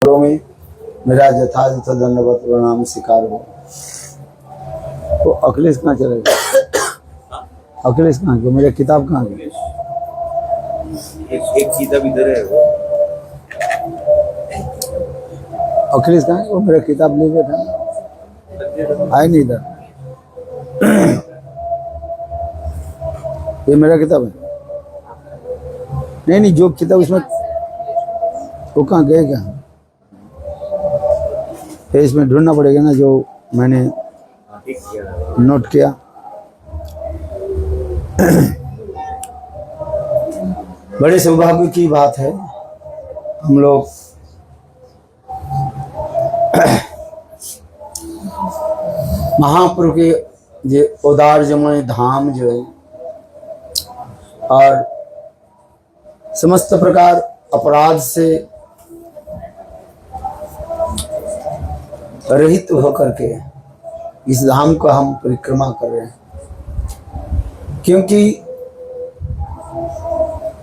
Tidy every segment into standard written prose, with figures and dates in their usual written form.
चरणों में मेरा यथायथ दंडवत प्रणाम स्वीकार हो। तो अखिलेश कहाँ चले गए? अखिलेश कहाँ गए? मेरा किताब कहाँ गई? एक किताब इधर है वो। अखिलेश कहाँ है? वो मेरा किताब ले गया था, आए नहीं इधर। ये मेरा किताब है। नहीं, जो किताब उसमें वो कहाँ गए क्या? ये इसमें ढूंढना पड़ेगा ना, जो मैंने नोट किया। बड़े सौभाग्य की बात है, हम लोग महाप्रभु के जो उदार जमय धाम जो है और समस्त प्रकार अपराध से रहित होकर के इस धाम को हम परिक्रमा कर रहे हैं, क्योंकि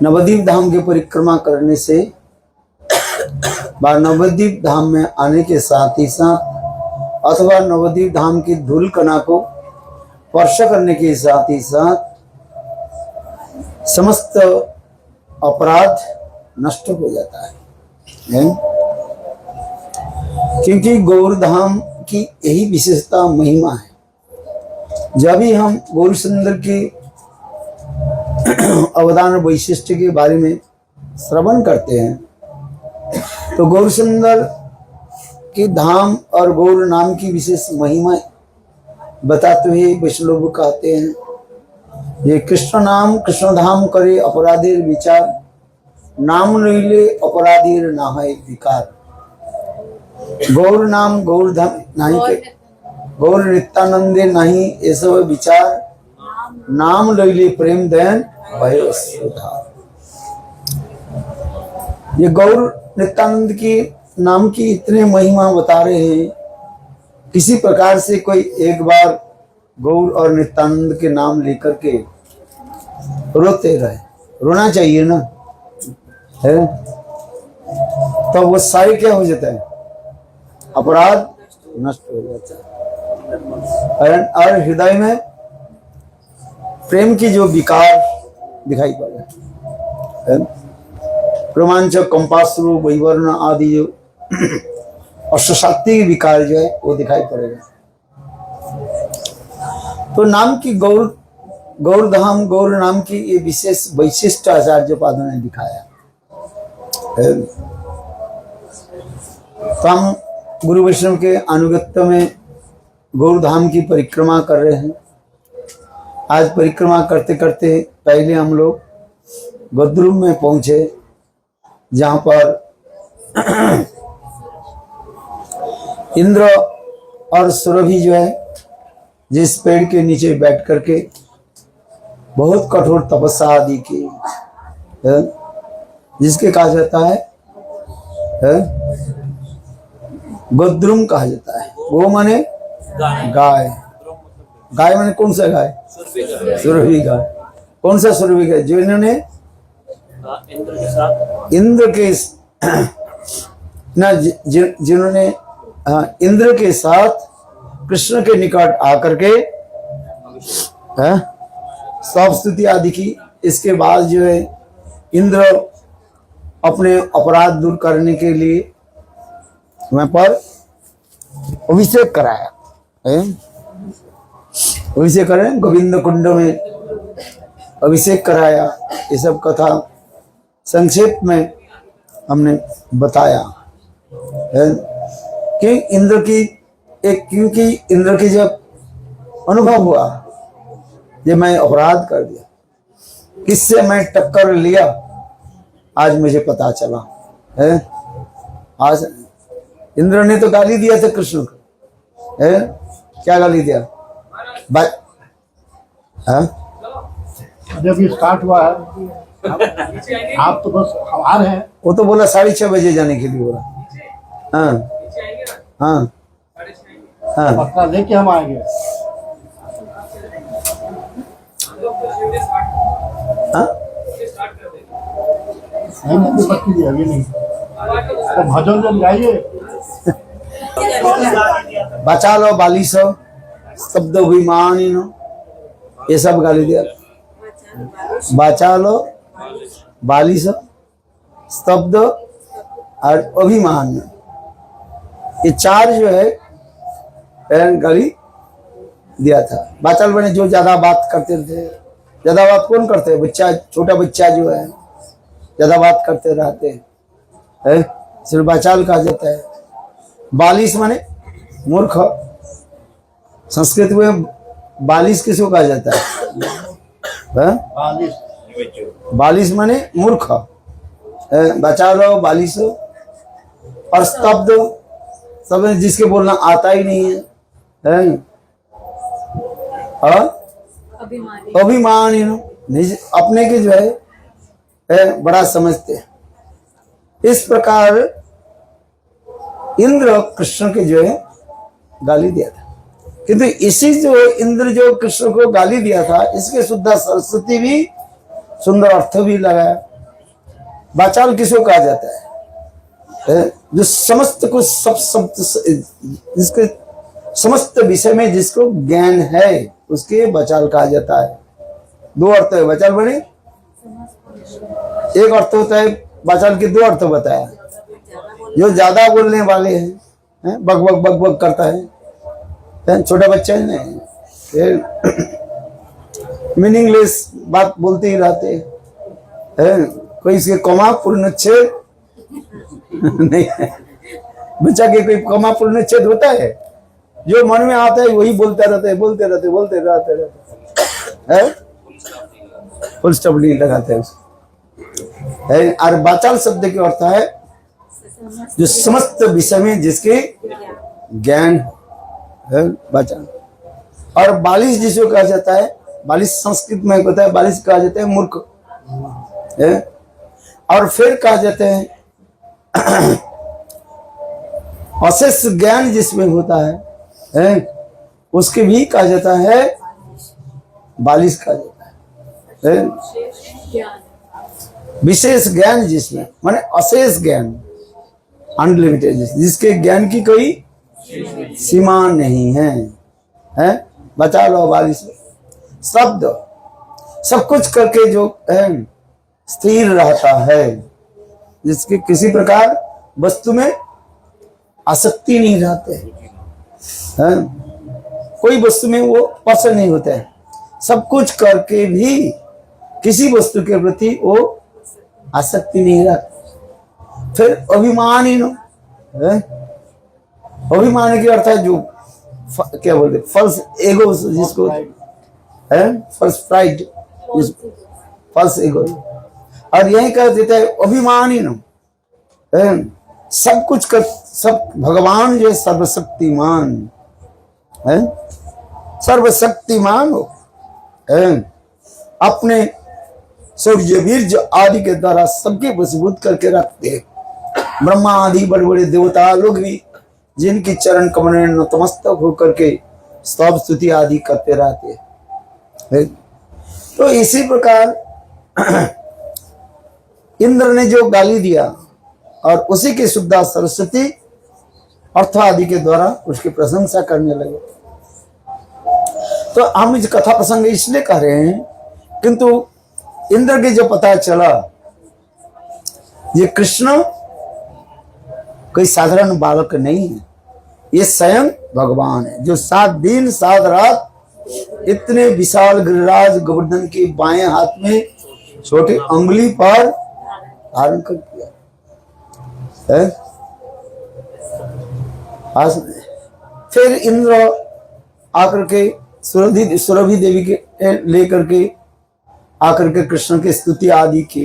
नवद्वीप धाम की परिक्रमा करने से नवद्वीप धाम में आने के साथ ही साथ अथवा नवद्वीप धाम की धूल कणा को स्पर्श करने के साथ ही साथ समस्त अपराध नष्ट हो जाता है, क्योंकि गौरधाम की यही विशेषता महिमा है। जब भी हम गौर सुंदर के अवदान वैशिष्ट के बारे में श्रवण करते हैं तो गौर सुंदर के धाम और गौर नाम की विशेष महिमा बताते हुए वैष्णव कहते हैं, ये कृष्ण नाम कृष्ण धाम करे अपराधीर विचार, नाम नहिले अपराधीर ना है विकार। गौर नाम गौर धाम नहीं के गौर नित्यानंदे नहीं ये सब विचार, नाम लैले प्रेम दैन भयो सुधार। ये गौर नित्यानंद की नाम की इतने महिमा बता रहे हैं, किसी प्रकार से कोई एक बार गौर और नित्यानंद के नाम लेकर के रोते रहे, रोना चाहिए ना, है तो वो सारे क्या हो जाता है, अपराध नष्ट हो जाता है और हृदय में प्रेम की जो विकार दिखाई पड़ है, रोमांचक कंपाश्रु वैवर्ण आदि जो अष्टशक्ति विकार जो है वो दिखाई पड़ेगा। तो नाम की गौर धाम गौर नाम की ये विशेष वैशिष्ट आचार्य पादों ने दिखाया है। तो हम गुरु वैष्णव के अनुगत्य में गौर धाम की परिक्रमा कर रहे हैं। आज परिक्रमा करते करते पहले हम लोग बद्रुम में पहुंचे, जहां पर इंद्र और सुरभि जो है जिस पेड़ के नीचे बैठ करके बहुत कठोर तपस्या आदि की है, जिसके कहा जाता है गोद्रुम कहा जाता है। गो माने गाय, गाय माने कौन सा गाय? सुरभि गाय। कौन सा सुरभि गाय? जो इन्होंने इंद्र के ना जिन्होंने इंद्र के साथ कृष्ण के निकट आकर के सब स्तुति आदि की। इसके बाद जो है इंद्र अपने अपराध दूर करने के लिए वहां पर अभिषेक कराया है, अभिषेक करें गोविंद कुंड में अभिषेक कराया। ये सब कथा संक्षेप में हमने बताया है कि इंद्र की क्योंकि इंद्र की जब अनुभव हुआ ये मैं अपराध कर दिया, किससे मैं टक्कर लिया, आज मुझे पता चला है। आज इंद्र ने तो गाली दिया था कृष्ण को, है क्या गाली दिया? जब ये स्टार्ट हुआ है आप तो बस आ रहे हैं। वो तो बोला 6:30 बजे जाने के लिए बोला। हाँ हाँ हाँ पक्का लेके हम आएंगे। हाँ नहीं पक्की अभी नहीं तो भजन जन गाइए। बचा लो बालिश शब्द अभिमानिनो, ये सब गाली दिया। बचा लो बालिश शब्द और अभिमान, ये चार जो है गाली दिया था। बाचाल बने जो ज्यादा बात करते थे, ज्यादा बात कौन करते हैं? बच्चा, छोटा बच्चा जो है ज्यादा बात करते रहते हैं, सिर्फ बाचाल कहा जाता है। बालिश माने मूर्ख, संस्कृत में बालिश किसको कहा जाता है? बालिश माने मूर्ख, बचा लो बालिश। और स्तब्ध, सब जिसके बोलना आता ही नहीं है, और अभिमानी, अपने के जो है बड़ा समझते हैं। इस प्रकार इंद्र कृष्ण के जो है गाली दिया था। किंतु इसी जो इंद्र जो कृष्ण को गाली दिया था, इसके शुद्धा सरस्वती भी सुंदर अर्थ भी लगाया। बाचाल किसको कहा जाता है? जो समस्त को सब जिसके समस्त विषय में जिसको ज्ञान है, उसके बचाल कहा जाता है। दो अर्थ है बचाल बने, एक अर्थ होता है बचाल के, दो अर्थ बताया। जो ज्यादा बोलने वाले हैं, बग बग बग बग करता है, छोटा बच्चा है ना, मीनिंगलेस बात बोलते ही रहते हैं। कोई इसके कमा पूर्णच्छेद नहीं है, बच्चा के कोई कमा पूर्णच्छेद होता है? जो मन में आता है वही बोलते रहते हैं, फुल स्टॉप नहीं लगाते हैं उसको। और बाचाल शब्द के अर्थ है जो समस्त विषय में जिसके ज्ञान है, बाचाल। और बालिश जिसको कहा जाता है, बालिश संस्कृत में होता है, बालिश कहा जाता है मूर्ख है। और फिर कहा जाते हैं अशेष ज्ञान जिसमें होता है, उसके भी कहा जाता है बालिश कहा जाता है। विशेष ज्ञान जिसमें माने अशेष ज्ञान, अनलिमिटेड, जिसके ज्ञान की कोई सीमा नहीं है, बचा लो बालिश शब्द। सब कुछ करके जो स्थिर रहता है, जिसके किसी प्रकार वस्तु में आसक्ति नहीं रहते है, कोई वस्तु में वो पसंद नहीं होता है। सब कुछ करके भी किसी वस्तु के प्रति वो आसक्ति नहीं रखता। फिर अभिमानी नो, अभिमान के अर्थ है जो क्या बोलते, फल्स एगो जिसको है, फल्स प्राइड, फल्स एगो। और यही कह देता है अभिमानी नो, सब कुछ कर, सब भगवान जो सर्वशक्तिमान है, सर्वशक्तिमान हो, अपने सूर्य वीर्य आदि के द्वारा सबके वशीभूत करके रखते हैं। ब्रह्मा आदि बड़े बड़े देवता लोग भी जिनकी चरण कमल में नतमस्तक होकर के स्तव स्तुति आदि करते रहते हैं। तो इसी प्रकार इंद्र ने जो गाली दिया और उसी की शुद्धा सरस्वती अर्थ आदि के द्वारा उसकी प्रशंसा करने लगे। तो हम इस कथा प्रसंग इसलिए कह रहे हैं, किंतु इंद्र के जो पता चला ये कृष्ण कोई साधारण बालक नहीं है, ये स्वयं भगवान है, जो 7 दिन 7 रात इतने विशाल गिरिराज गोवर्धन के बाएं हाथ में छोटी अंगुली पर धारण कर किया है। फिर इंद्र आकर के सुरभि देवी के लेकर के आकर के कृष्ण की स्तुति आदि की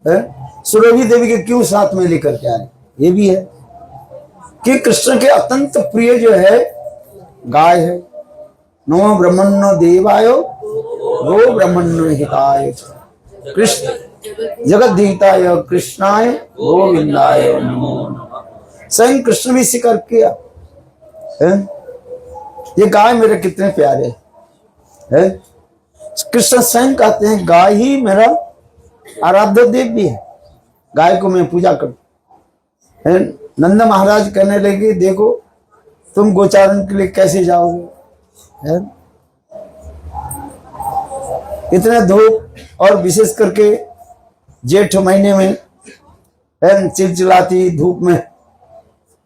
है। सुरभि देवी के क्यों साथ में लेकर के आए, ये भी है कि कृष्ण के अत्यंत प्रिय जो है गाय है। नमो ब्रह्मण्य देवाय गो ब्रह्मण्य हिताय कृष्ण जगद्धिताय कृष्णाय गोविंदाय नमो नमः। स्वयं कृष्ण भी स्वीकार किया है, ये गाय मेरे कितने प्यारे है। कृष्ण स्वयं कहते हैं गाय ही मेरा आराध्य देव भी है, गाय को मैं पूजा करता है। नंद महाराज कहने लगे देखो तुम गोचारण के लिए कैसे जाओगे, है? इतने धूप और विशेष करके जेठ महीने में है, चिलचिलाती धूप में,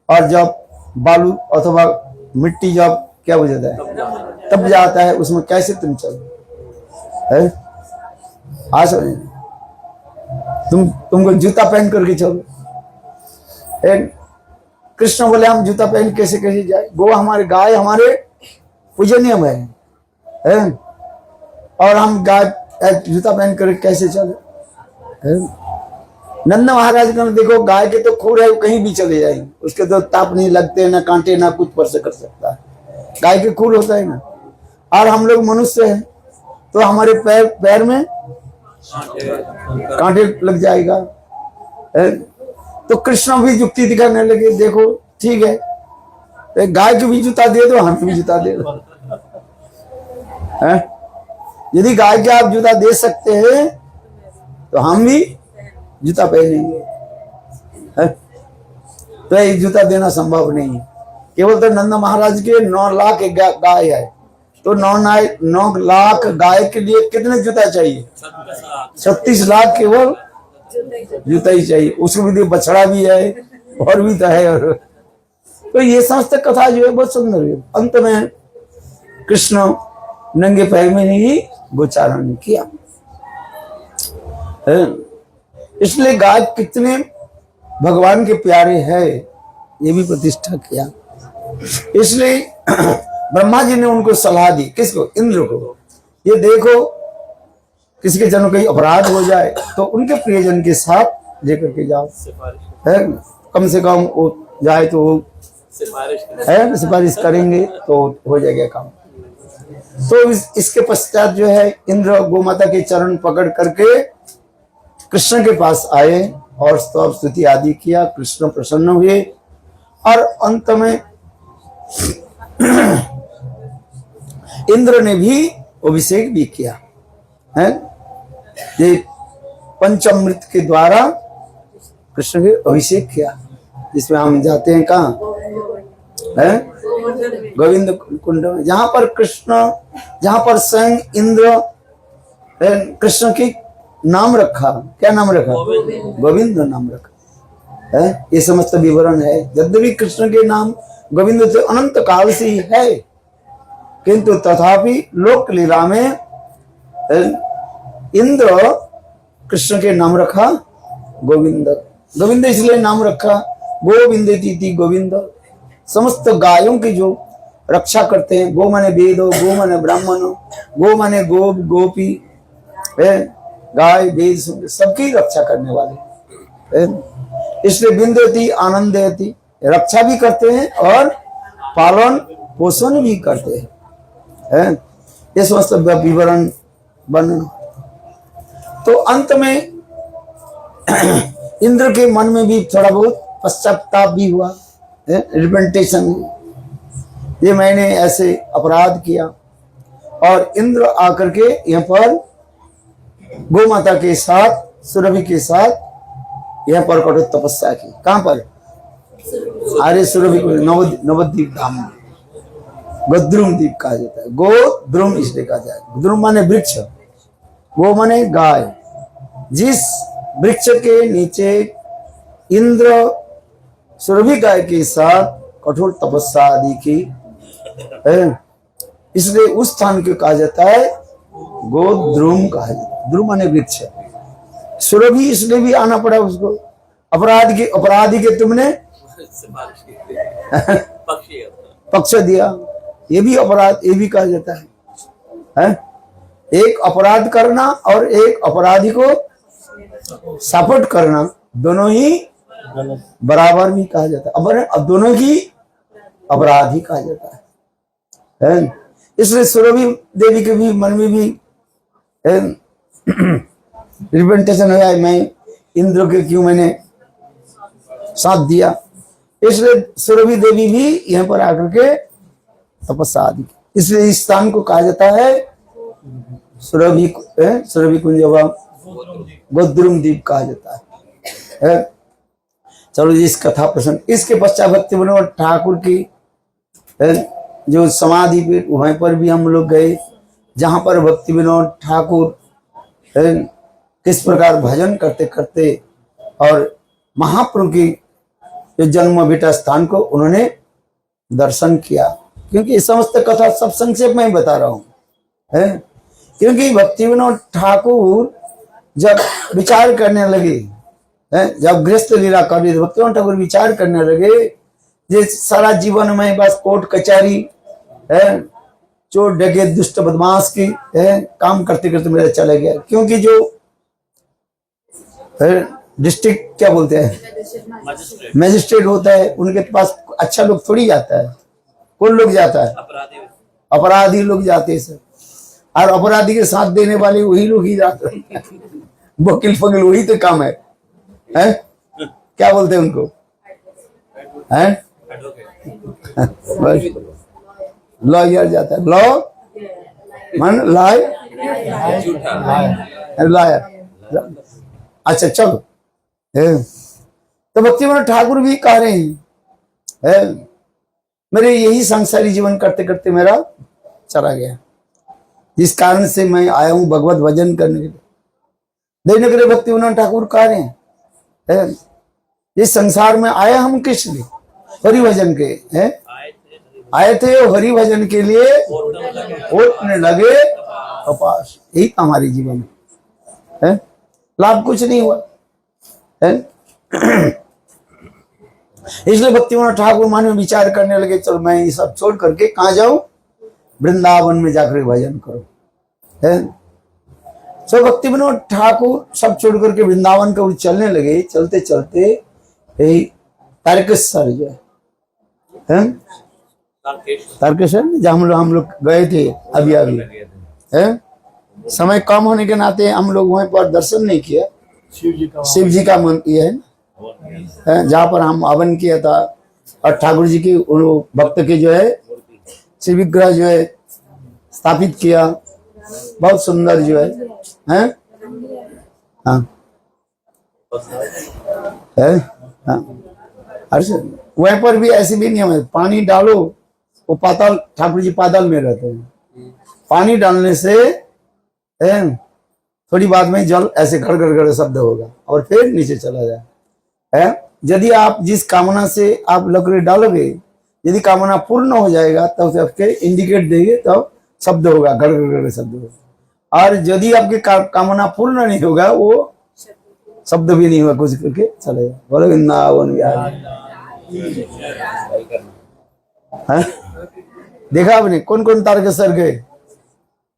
और जब बालू अथवा मिट्टी जब क्या हो जाता है तब जाता है, उसमें कैसे तुम चलो, है? आज तुमको जूता पहन करके चलो। कृष्ण बोले हम जूता पहन कैसे कैसे जाए, गो हमारे गाय हमारे पूजनीय है? और हम गाय जूता पहन कर कैसे चले। नंद महाराज ने देखो गाय के तो खूर है, वो कहीं भी चले जाएंगे, उसके तो ताप नहीं लगते, ना कांटे, ना कुछ पर से कर सकता है, गाय के खूर होता है ना। और हम लोग मनुष्य हैं तो हमारे पैर में कांटे लग जाएगा। तो कृष्ण भी युक्ति दिखाने लगे, देखो ठीक है गाय को भी जूता दे दो, हम भी जूता दे दो, यदि गाय के आप जूता दे सकते हैं तो हम भी जूता पहनेंगे, तो ये जूता देना संभव नहीं है। केवल तो नंद महाराज के 9 लाख गाय है, तो 9 लाख गाय के लिए कितने जूता चाहिए? 36 लाख केवल जूता ही चाहिए। उसको भी बछड़ा भी है और भी तो है। और तो ये समस्त कथा जो है बहुत सुंदर है। अंत में कृष्ण नंगे पैर में ही गोचारण किया, इसलिए गाय कितने भगवान के प्यारे है ये भी प्रतिष्ठा किया। इसलिए ब्रह्मा जी ने उनको सलाह दी, किसको? इंद्र को, ये देखो किसी के जन्म कहीं अपराध हो जाए तो उनके प्रियजन के साथ लेकर के जाओ, है? कम से कम वो जाए तो वो सिफारिश करेंगे तो हो जाएगा काम। तो इसके पश्चात जो है इंद्र गोमाता के चरण पकड़ करके कृष्ण के पास आए और स्तव स्तुति आदि किया। कृष्ण प्रसन्न हुए और अंत में इंद्र ने भी अभिषेक भी किया है। ये पंचामृत के द्वारा कृष्ण के अभिषेक किया, जिसमें हम जाते हैं कहाँ है? गोविंद कुंड, जहां पर कृष्ण, जहां पर स्वयं इंद्र कृष्ण की नाम रखा, क्या नाम रखा? गोविंद नाम रखा है। ये समस्त विवरण है। यद्यपि कृष्ण के नाम गोविंद तो अनंत काल से ही है, किंतु तथापि लोक लीला में इंद्र कृष्ण के नाम रखा गोविंद। गोविंद इसलिए नाम रखा, गोविंद तीति गोविंद, समस्त गायों की जो रक्षा करते हैं। गो माने वेद, गो माने ब्राह्मण, गो माने गोप गोपी, गाय वेद सबकी रक्षा करने वाले, इसलिए विंदती आनंदयति, रक्षा भी करते हैं और पालन पोषण भी करते हैं। ये समस्त विवरण वर्णन। तो अंत में इंद्र के मन में भी थोड़ा बहुत पश्चाताप भी हुआ, रिपेंटेशन, ये मैंने ऐसे अपराध किया। और इंद्र आकर के यहाँ पर गौ माता के साथ, सुरभि के साथ यहाँ पर कठोर तपस्या की। कहाँ पर? आर्य सुरभि को नवद्वीप धाम में गोद्रुम द्वीप कहा जाता है। गोद्रुम इसलिए कहा जाता है, गोद्रुम माने वृक्ष, गो माने गाय। जिस वृक्ष के नीचे इंद्र सुरभि गाय के साथ कठोर तपस्या आदि की, इसलिए उस स्थान को कहा जाता है गोद्रुम कहा जाता है। द्रुम माने वृक्ष। सुरभि इसलिए भी आना पड़ा उसको, अपराधी के तुमने पक्ष दिया, ये भी अपराध, ये भी कहा जाता है। एक अपराध करना और एक अपराधी को सपोर्ट करना, दोनों ही बराबर भी कहा जाता है, अब दोनों ही अपराधी कहा जाता है। इसलिए सुरभि देवी के भी मन में भी रिपेंटेशन हुआ है, मैं इंद्र के क्यों मैंने साथ दिया। इसलिए सुरभि देवी भी यहाँ पर आकर के तपस्या आदि, इसलिए इस स्थान को कहा जाता है सुरभि कुंज, गोद्रुम द्वीप कहा जाता है। चलो इस कथा प्रसंग, इसके पश्चात भक्ति विनोद ठाकुर की जो समाधि पे वहीं पर भी हम लोग गए, जहां पर भक्ति विनोद ठाकुर किस प्रकार भजन करते करते और महाप्रभु की जो जन्म बेटा स्थान को उन्होंने दर्शन किया। क्योंकि ये समस्त कथा सब संक्षेप में ही बता रहा हूं, है क्योंकि भक्ति विनोद ठाकुर जब विचार करने लगे, जब गृहस्थ लीला कर रही, भक्ति विनोद ठाकुर विचार करने लगे जे सारा जीवन में बस कोर्ट कचहरी है, चोर डकैत दुष्ट बदमाश की है काम करते करते मेरा चला गया। क्योंकि जो डिस्ट्रिक्ट क्या बोलते हैं मैजिस्ट्रेट होता है, उनके पास अच्छा लोग थोड़ी जाता है। कौन लोग जाता है? अपराधी लोग जाते हैं सर, और अपराधी के साथ देने वाले वही लोग ही जाते हैं। वकील फकील वही तो काम है, क्या बोलते हैं उनको, हैं लॉयर जाता है, लॉ मन लॉयर। अच्छा चलो, तो भक्ति विनोद ठाकुर भी कह रहे हैं मेरे यही सांसारिक जीवन करते करते मेरा चला गया, जिस कारण से मैं आया हूं भगवत भजन करने के लिए। देखने के लिए भक्ति विनोद ठाकुर कह रहे हैं इस संसार में आया हम किस लिए? हरि भजन के हैं आए थे, हरि भजन के लिए उठने लगे कपास। यही हमारी जीवन है, लाभ कुछ नहीं हुआ है। इसलिए भक्ति विनोद ठाकुर मन में विचार करने लगे, चलो मैं ये सब छोड़ करके कहाँ जाऊं? वृंदावन में जाकर भजन करो, है। तो भक्ति विनोद ठाकुर सब छोड़ करके वृंदावन के ओर चलने लगे। चलते चलते यही तारकेश्वर जो है तारकेश्वर जहाँ हम लोग गए थे अभी अभी, है समय कम होने के नाते हम लोग वहीं पर दर्शन नहीं किया। शिव जी का मंदिर है जहाँ पर हम हवन किया था, और ठाकुर जी की भक्त के जो है शिव विग्रह जो है स्थापित किया, बहुत सुंदर जो है हाँ वहीं पर भी ऐसे भी नियम है, पानी डालो वो पाताल, ठाकुर जी पाताल में रहते हैं, पानी डालने से थोड़ी बाद में जल ऐसे गड़ गड़ गड़ शब्द होगा और फिर नीचे चला जाए। यदि आप जिस कामना से आप लकड़ी डालोगे, यदि कामना पूर्ण हो जाएगा तब तो आपके इंडिकेट देंगे तब तो शब्द होगा, गड़ गड़ गड़ शब्द होगा। और यदि आपकी कामना पूर्ण नहीं होगा वो शब्द भी नहीं होगा, कुछ करके चलेगा। बोलो वृंदावन देखा आपने कौन कौन तारकेश्वर गए?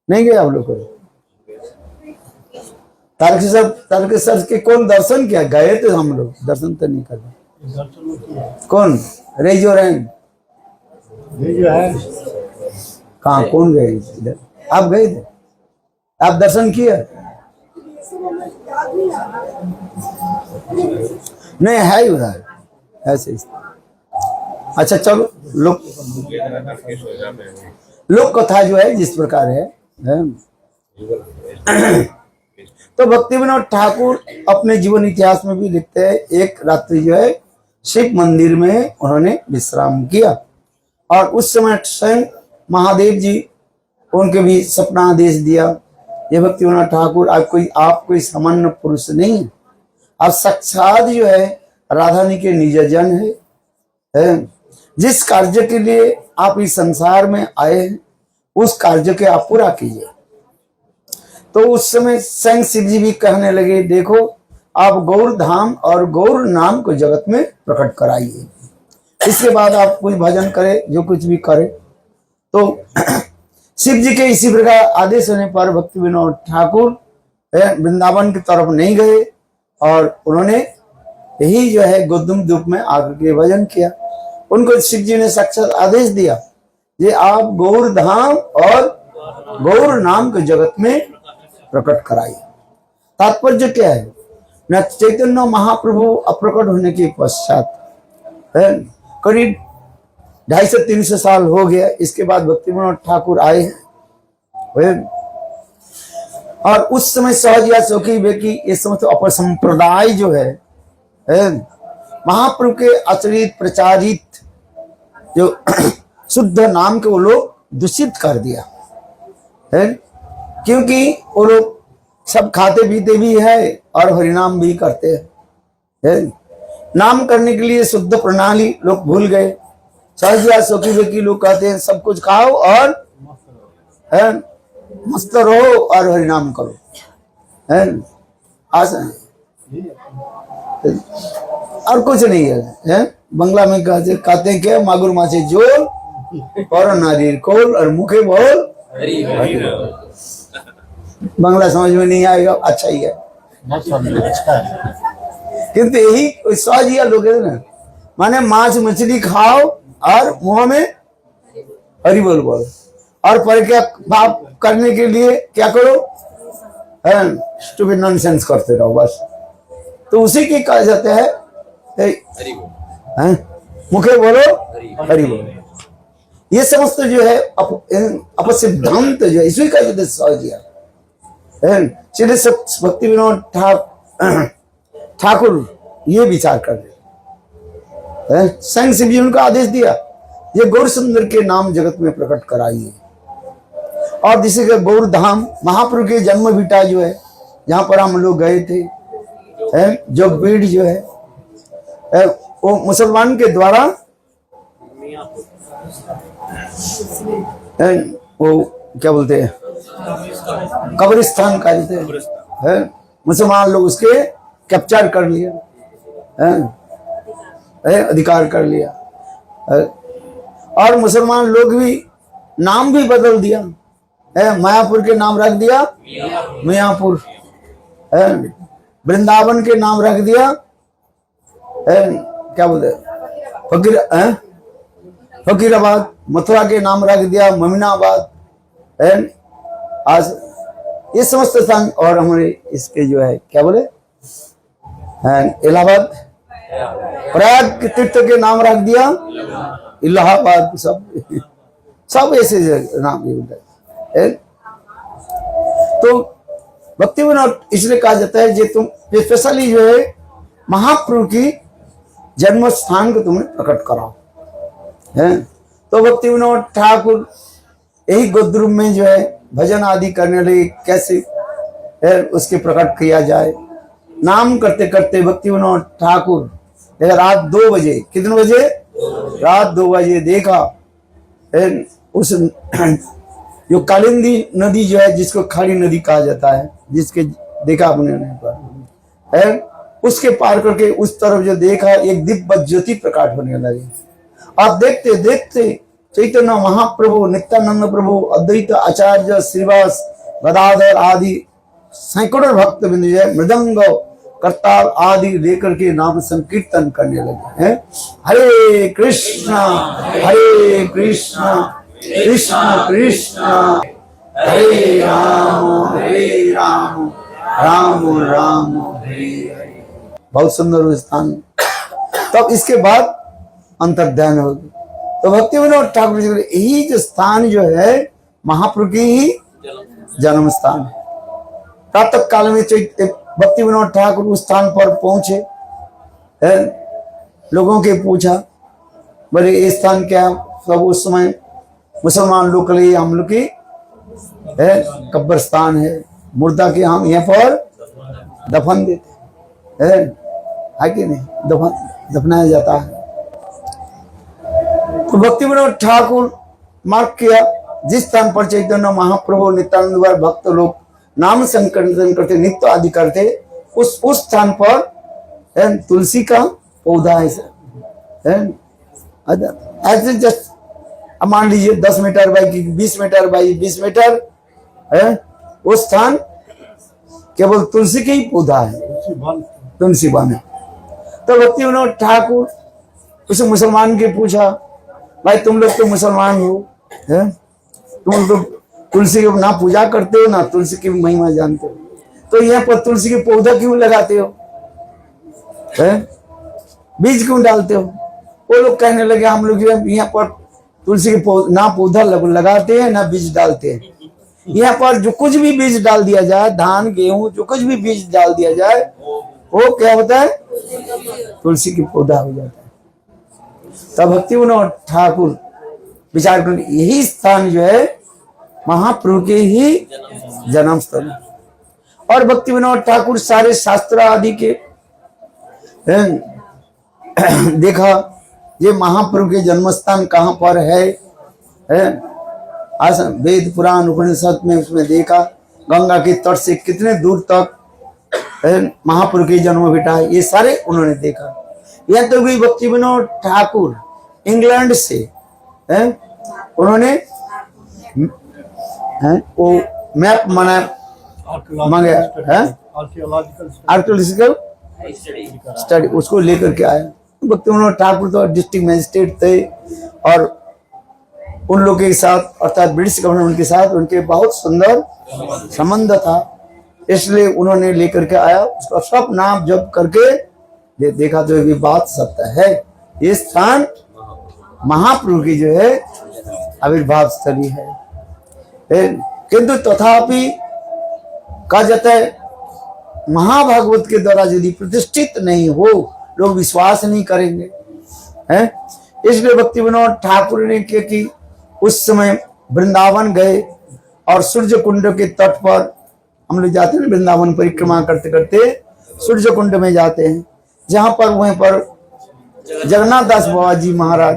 नहीं गए आप लोग? तारकेश्वर के कौन दर्शन किया? गए थे हम लोग, दर्शन तो नहीं कर। कौन रेजो रैन कहाँ कौन गए? इधर आप गए थे, आप दर्शन किए? नहीं है ही उधर ऐसे। अच्छा चलो, लोक कथा जो है जिस प्रकार है। तो भक्ति विनोद ठाकुर अपने जीवन इतिहास में भी लिखते हैं, एक रात्रि जो है शिव मंदिर में उन्होंने विश्राम किया, और उस समय स्वयं महादेव जी उनके भी सपना आदेश दिया, ये भक्ति विनोद ठाकुर आप कोई सामान्य पुरुष नहीं है, आप साक्षात जो है राधानी के निजजन है। जिस कार्य के लिए आप इस संसार में आए हैं उस कार्य के आप पूरा कीजिए। तो उस समय स्वयं शिव जी भी कहने लगे, देखो आप गौर धाम और गौर नाम को जगत में प्रकट कराइए, इसके बाद आप कुछ भजन करें, जो कुछ भी करें। तो शिव जी के इसी प्रकार आदेश होने पर भक्ति विनोद ठाकुर वृंदावन की तरफ नहीं गए, और उन्होंने यही जो है गोदम द्वीप में आकर के भजन किया। उनको शिव जी ने साक्षात आदेश दिया कि आप गौर धाम और गौर नाम के जगत में प्रकट कराइए। तात्पर्य क्या है? न चैतन्य महाप्रभु अप्रकट होने के पश्चात करीब 250-300 साल हो गया, इसके बाद भक्ति विनोद ठाकुर आए हैं। और उस समय सहज या सौखी वे की इस समय तो अपसंप्रदाय जो है महाप्रभु के आचरित प्रचारित जो शुद्ध नाम के वो लोग दूषित कर दिया है, क्योंकि वो लोग सब खाते पीते भी है और हरिनाम भी करते हैं। नाम करने के लिए शुद्ध प्रणाली लोग भूल गए। सहजिया सोखी बेकी लोग कहते हैं सब कुछ खाओ और मस्त रहो और हरिनाम करो, है आसान और कुछ नहीं है। बंगला में कहते हैं क्या, मागुर माछे जोल और नारियल कोल और मुखे बोल। बांग्ला समझ में नहीं आएगा, अच्छा ही है, किंतु यही स्वाजिया लोग है ना, माने माछ मछली खाओ और मुंह में हरि बोल बोलो और पर क्या पाप करने के लिए क्या करो, स्टूपिड नॉनसेंस करते रहो बस। तो उसी की कहा जाता है मुखे बोलो हरि बोलो। ये समस्त जो है अपसिद्धांत जो है इसी का युद्ध स्वाजिया श्री भक्ति विनोद ठाकुर ये विचार कर रहे, स्वयं शिव जी उनका आदेश दिया ये गौर सुंदर के नाम जगत में प्रकट कराइए। और जिसे के गौर धाम महाप्रभु के जन्म भीटा जो है जहां पर हम लोग गए थे, जोगपीठ जो है वो मुसलमान के द्वारा वो क्या बोलते हैं कब्रिस्तान का है, मुसलमान लोग उसके कैप्चर कर लिया, अधिकार कर लिया और मुसलमान लोग भी नाम भी बदल दिया, मायापुर के नाम रख दिया मियापुर, वृंदावन के नाम रख दिया क्या बोलते फकीराबाद, मथुरा के नाम रख दिया ममीनाबाद, आज ये समस्त स्थान और हमारे इसके जो है क्या बोले इलाहाबाद, प्रयाग तीर्थ के नाम रख दिया इलाहाबाद, सब ऐसे नाम है। तो भक्ति विनोद इसलिए कहा जाता है जे तुम स्पेशली जो है महाप्रभु की जन्म स्थान को तुम्हें प्रकट कराओ है। तो भक्ति विनोद ठाकुर यही गोद्रुम में जो है भजन आदि करने लगे, कैसे है उसके प्रकट किया जाए। नाम करते करते भक्ति विनोद ठाकुर रात 2 बजे, कितने बजे, रात 2 बजे देखा उस जो कालिंदी नदी जो है जिसको खाड़ी नदी कहा जाता है, जिसके देखा अपने है, उसके पार करके उस तरफ जो देखा एक दिव्य ज्योति प्रकाश होने लगे। आप देखते देखते चैतन्य महाप्रभु, नित्यानंद प्रभु, अद्वैत आचार्य श्रीवास गदाधर आदि सैकड़ों भक्त बिंद जो है मृदंग करताल आदि लेकर के नाम संकीर्तन करने लगे हैं। हरे कृष्णा कृष्ण कृष्ण हरे राम राम राम हरे हरे। बहुत सुंदर स्थान। तब इसके बाद अंतर्ध्यान होगी। तो भक्ति विनोद ठाकुर जी यही जो स्थान जो है महाप्रभु की ही जन्म स्थान है। प्रातः काल में भक्ति विनोद ठाकुर उस स्थान पर पहुंचे, लोगों के पूछा बोले ये स्थान क्या, सब उस समय मुसलमान लोग के लिए हम लोग की कब्रिस्तान है, मुर्दा के हम यहाँ पर दफन देते है कि नहीं, दफनाया जाता है। तो भक्ति विनोद ठाकुर मार्क किया जिस स्थान पर चैतन्य महाप्रभु नित्यानंद भक्त लोग नाम संकीर्तन करते, नित्य आदि करते, उस स्थान पर तुलसी का पौधा है ऐसे जस्ट मान लीजिए 10 metre by 20 metre by 20 metre है, वो स्थान केवल तुलसी के ही पौधा है, तुलसी बन है। तो भक्ति विनोद ठाकुर उस मुसलमान के पूछा भाई तुम लोग तो मुसलमान हो है, तुम लोग तुलसी की ना पूजा करते हो ना तुलसी की महिमा जानते हो, तो यहाँ पर तुलसी के पौधा क्यों लगाते हो है? बीज क्यों डालते हो? वो लोग कहने लगे हम लोग यहाँ पर तुलसी के ना पौधा लगाते हैं ना बीज डालते हैं। यहाँ पर जो कुछ भी बीज डाल दिया जाए, धान गेहूं जो कुछ भी बीज डाल दिया जाए वो क्या होता है? तुलसी की पौधा हो जाता है। तब भक्ति विनोद ठाकुर विचार कर यही स्थान जो है महाप्रभु के ही जन्म स्थल है। और भक्ति विनोद ठाकुर सारे शास्त्र आदि के देखा ये महाप्रभु के जन्म स्थान कहाँ पर है? आज वेद पुराण उपनिषद में उसमें देखा गंगा के तट से कितने दूर तक महाप्रभु के जन्म बेटा है, ये सारे उन्होंने देखा। यह तो भी भक्ति विनोद ठाकुर इंग्लैंड से उन्होंने वो मैप मंगाया है, आर्कियोलॉजिकल स्टडी उसको लेकर के आया। भक्ति विनोद ठाकुर तो डिस्ट्रिक्ट मजिस्ट्रेट थे और उन लोगों के साथ अर्थात ब्रिटिश गवर्नमेंट के साथ उनके बहुत सुंदर संबंध था, इसलिए उन्होंने लेकर के आया। उसका सब नाम जब करके देखा तो ये बात सत्य है, ये स्थान महाप्रभु की जो है आविर्भाव स्थली है। किंतु तथापि कहा जाता है महाभागवत के द्वारा यदि प्रतिष्ठित नहीं हो लोग विश्वास नहीं करेंगे हैं। इसलिए भक्ति विनोद ठाकुर ने किया कि उस समय वृंदावन गए और सूर्य कुंड के तट पर हम लोग जाते हैं, वृंदावन परिक्रमा करते करते सूर्य कुंड में जाते हैं, जहां पर वहीं पर जगन्नाथ दास बाबा जी महाराज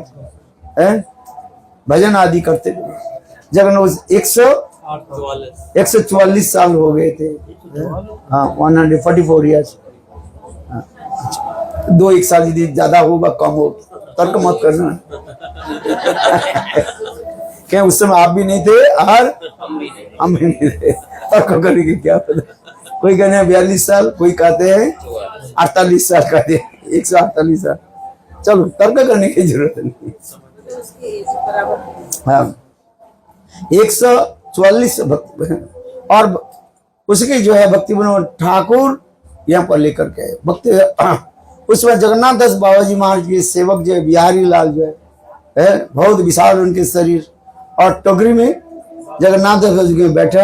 भजन आदि करते थे। जगन्नाथ 144 साल हो गए थे, हाँ 144 ईयर्स। 2-1 साल यदि ज्यादा होगा कम हो तर्क मत करना क्या उस समय आप भी नहीं थे और हम भी नहीं थे, तर्क करने की क्या पता। कोई कहते हैं 42 साल, कोई कहते हैं 48 साल, कहते हैं 148 साल। चलो तर्क करने की जरूरत नहीं। हाँ 144 और उसके जो है भक्ति विनोद ठाकुर यहाँ पर लेकर के भक्ति उसमें जगन्नाथ दास बाबा जी महाराज के सेवक जो है बिहारी लाल जो है बहुत विशाल उनके शरीर और टोकरी में जगन्नाथ दास जी में बैठा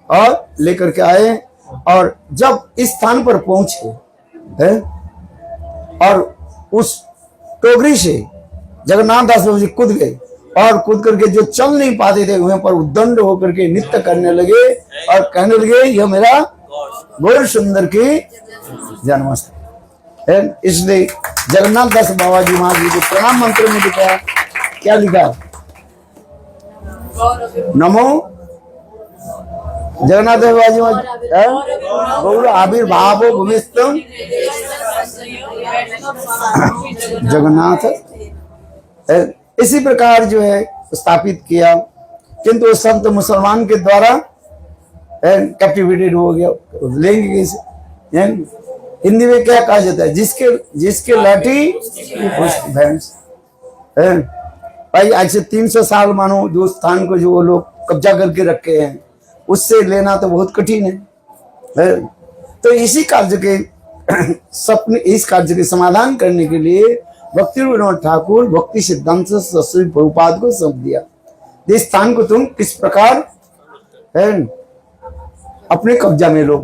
और लेकर के आए। और जब इस स्थान पर पहुंचे है और उस टोकरी से जगन्नाथ दास बाबा जी कूद गए और कूद करके जो चल नहीं पाते थे वहीं पर उद्दंड होकर के नृत्य करने लगे और कहने लगे यह मेरा गौर सुंदर की जन्मस्थल है। इसलिए जगन्नाथ दास बाबा जी महाराज जी के प्रणाम मंत्र में लिखा, क्या लिखा? नमो जगन्नाथ दास बाबा जी महाराज गौर आविर्भाव भूमिस्तम जगन्नाथ इसी प्रकार जो है स्थापित किया। किंतु संत मुसलमान के द्वारा कैप्टिवेटेड हो गया, लेंगे कैसे? हिंदी में क्या कहा जाता है? जिसके लाठी भैंस। भाई आज से 300 साल मानो जो स्थान को जो वो लोग कब्जा करके रखे हैं उससे लेना तो बहुत कठिन है। तो इसी कार्य के सपने इस कार्य के समाधान करने के लिए भक्ति विनोद ठाकुर भक्ति सिद्धांत श्री प्रभुपाद को सौंप दिया। इस स्थान को तुम किस प्रकार अपने कब्जा में लो।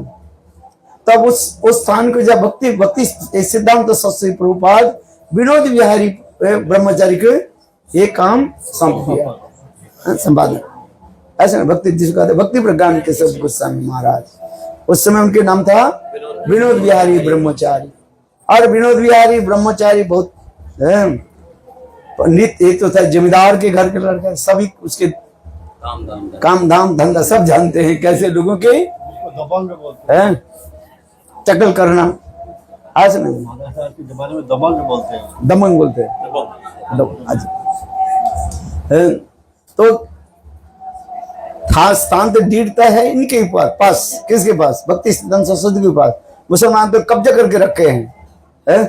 तब उस स्थान को जब भक्ति सिद्धांत श्री प्रभुपाद विनोद बिहारी ब्रह्मचारी को ये काम सौंप दिया, संपादन। ऐसा भक्ति जिसको कहते भक्ति प्रज्ञान के सब गोस्वामी महाराज, उस समय उनके नाम था विनोद बिहारी ब्रह्मचारी। और विनोद बिहारी ब्रह्मचारी बहुत पंडित, एक तो था जमींदार के घर के लड़का, सभी उसके काम धाम धंधा सब जानते हैं, कैसे लोगों के टकल करना। आज नहीं जमाने में दबंग बोलते हैं। तो था स्थान तो डीडता है इनके पास, किसके पास? भक्ति सिद्धांत सरस्वती के पास। मुसलमान तो कब्जा करके रखे हैं।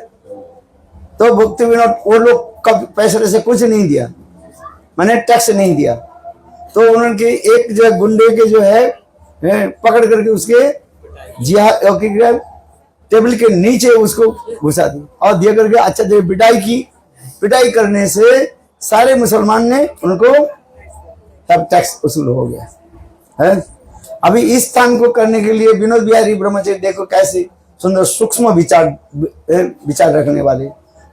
तो भक्ति विनोद वो लोग पैसे से कुछ नहीं दिया, मैंने टैक्स नहीं दिया। तो उन्होंने एक जो गुंडे के जो है पकड़ करके उसके टेबल के नीचे उसको घुसा दी और दिया करके अच्छा जो पिटाई की। पिटाई करने से सारे मुसलमान ने उनको तब टैक्स वसूल हो गया है। अभी इस स्थान को करने के लिए विनोद बिहारी ब्रह्मचारी देखो कैसे सुंदर सूक्ष्म विचार रखने वाले,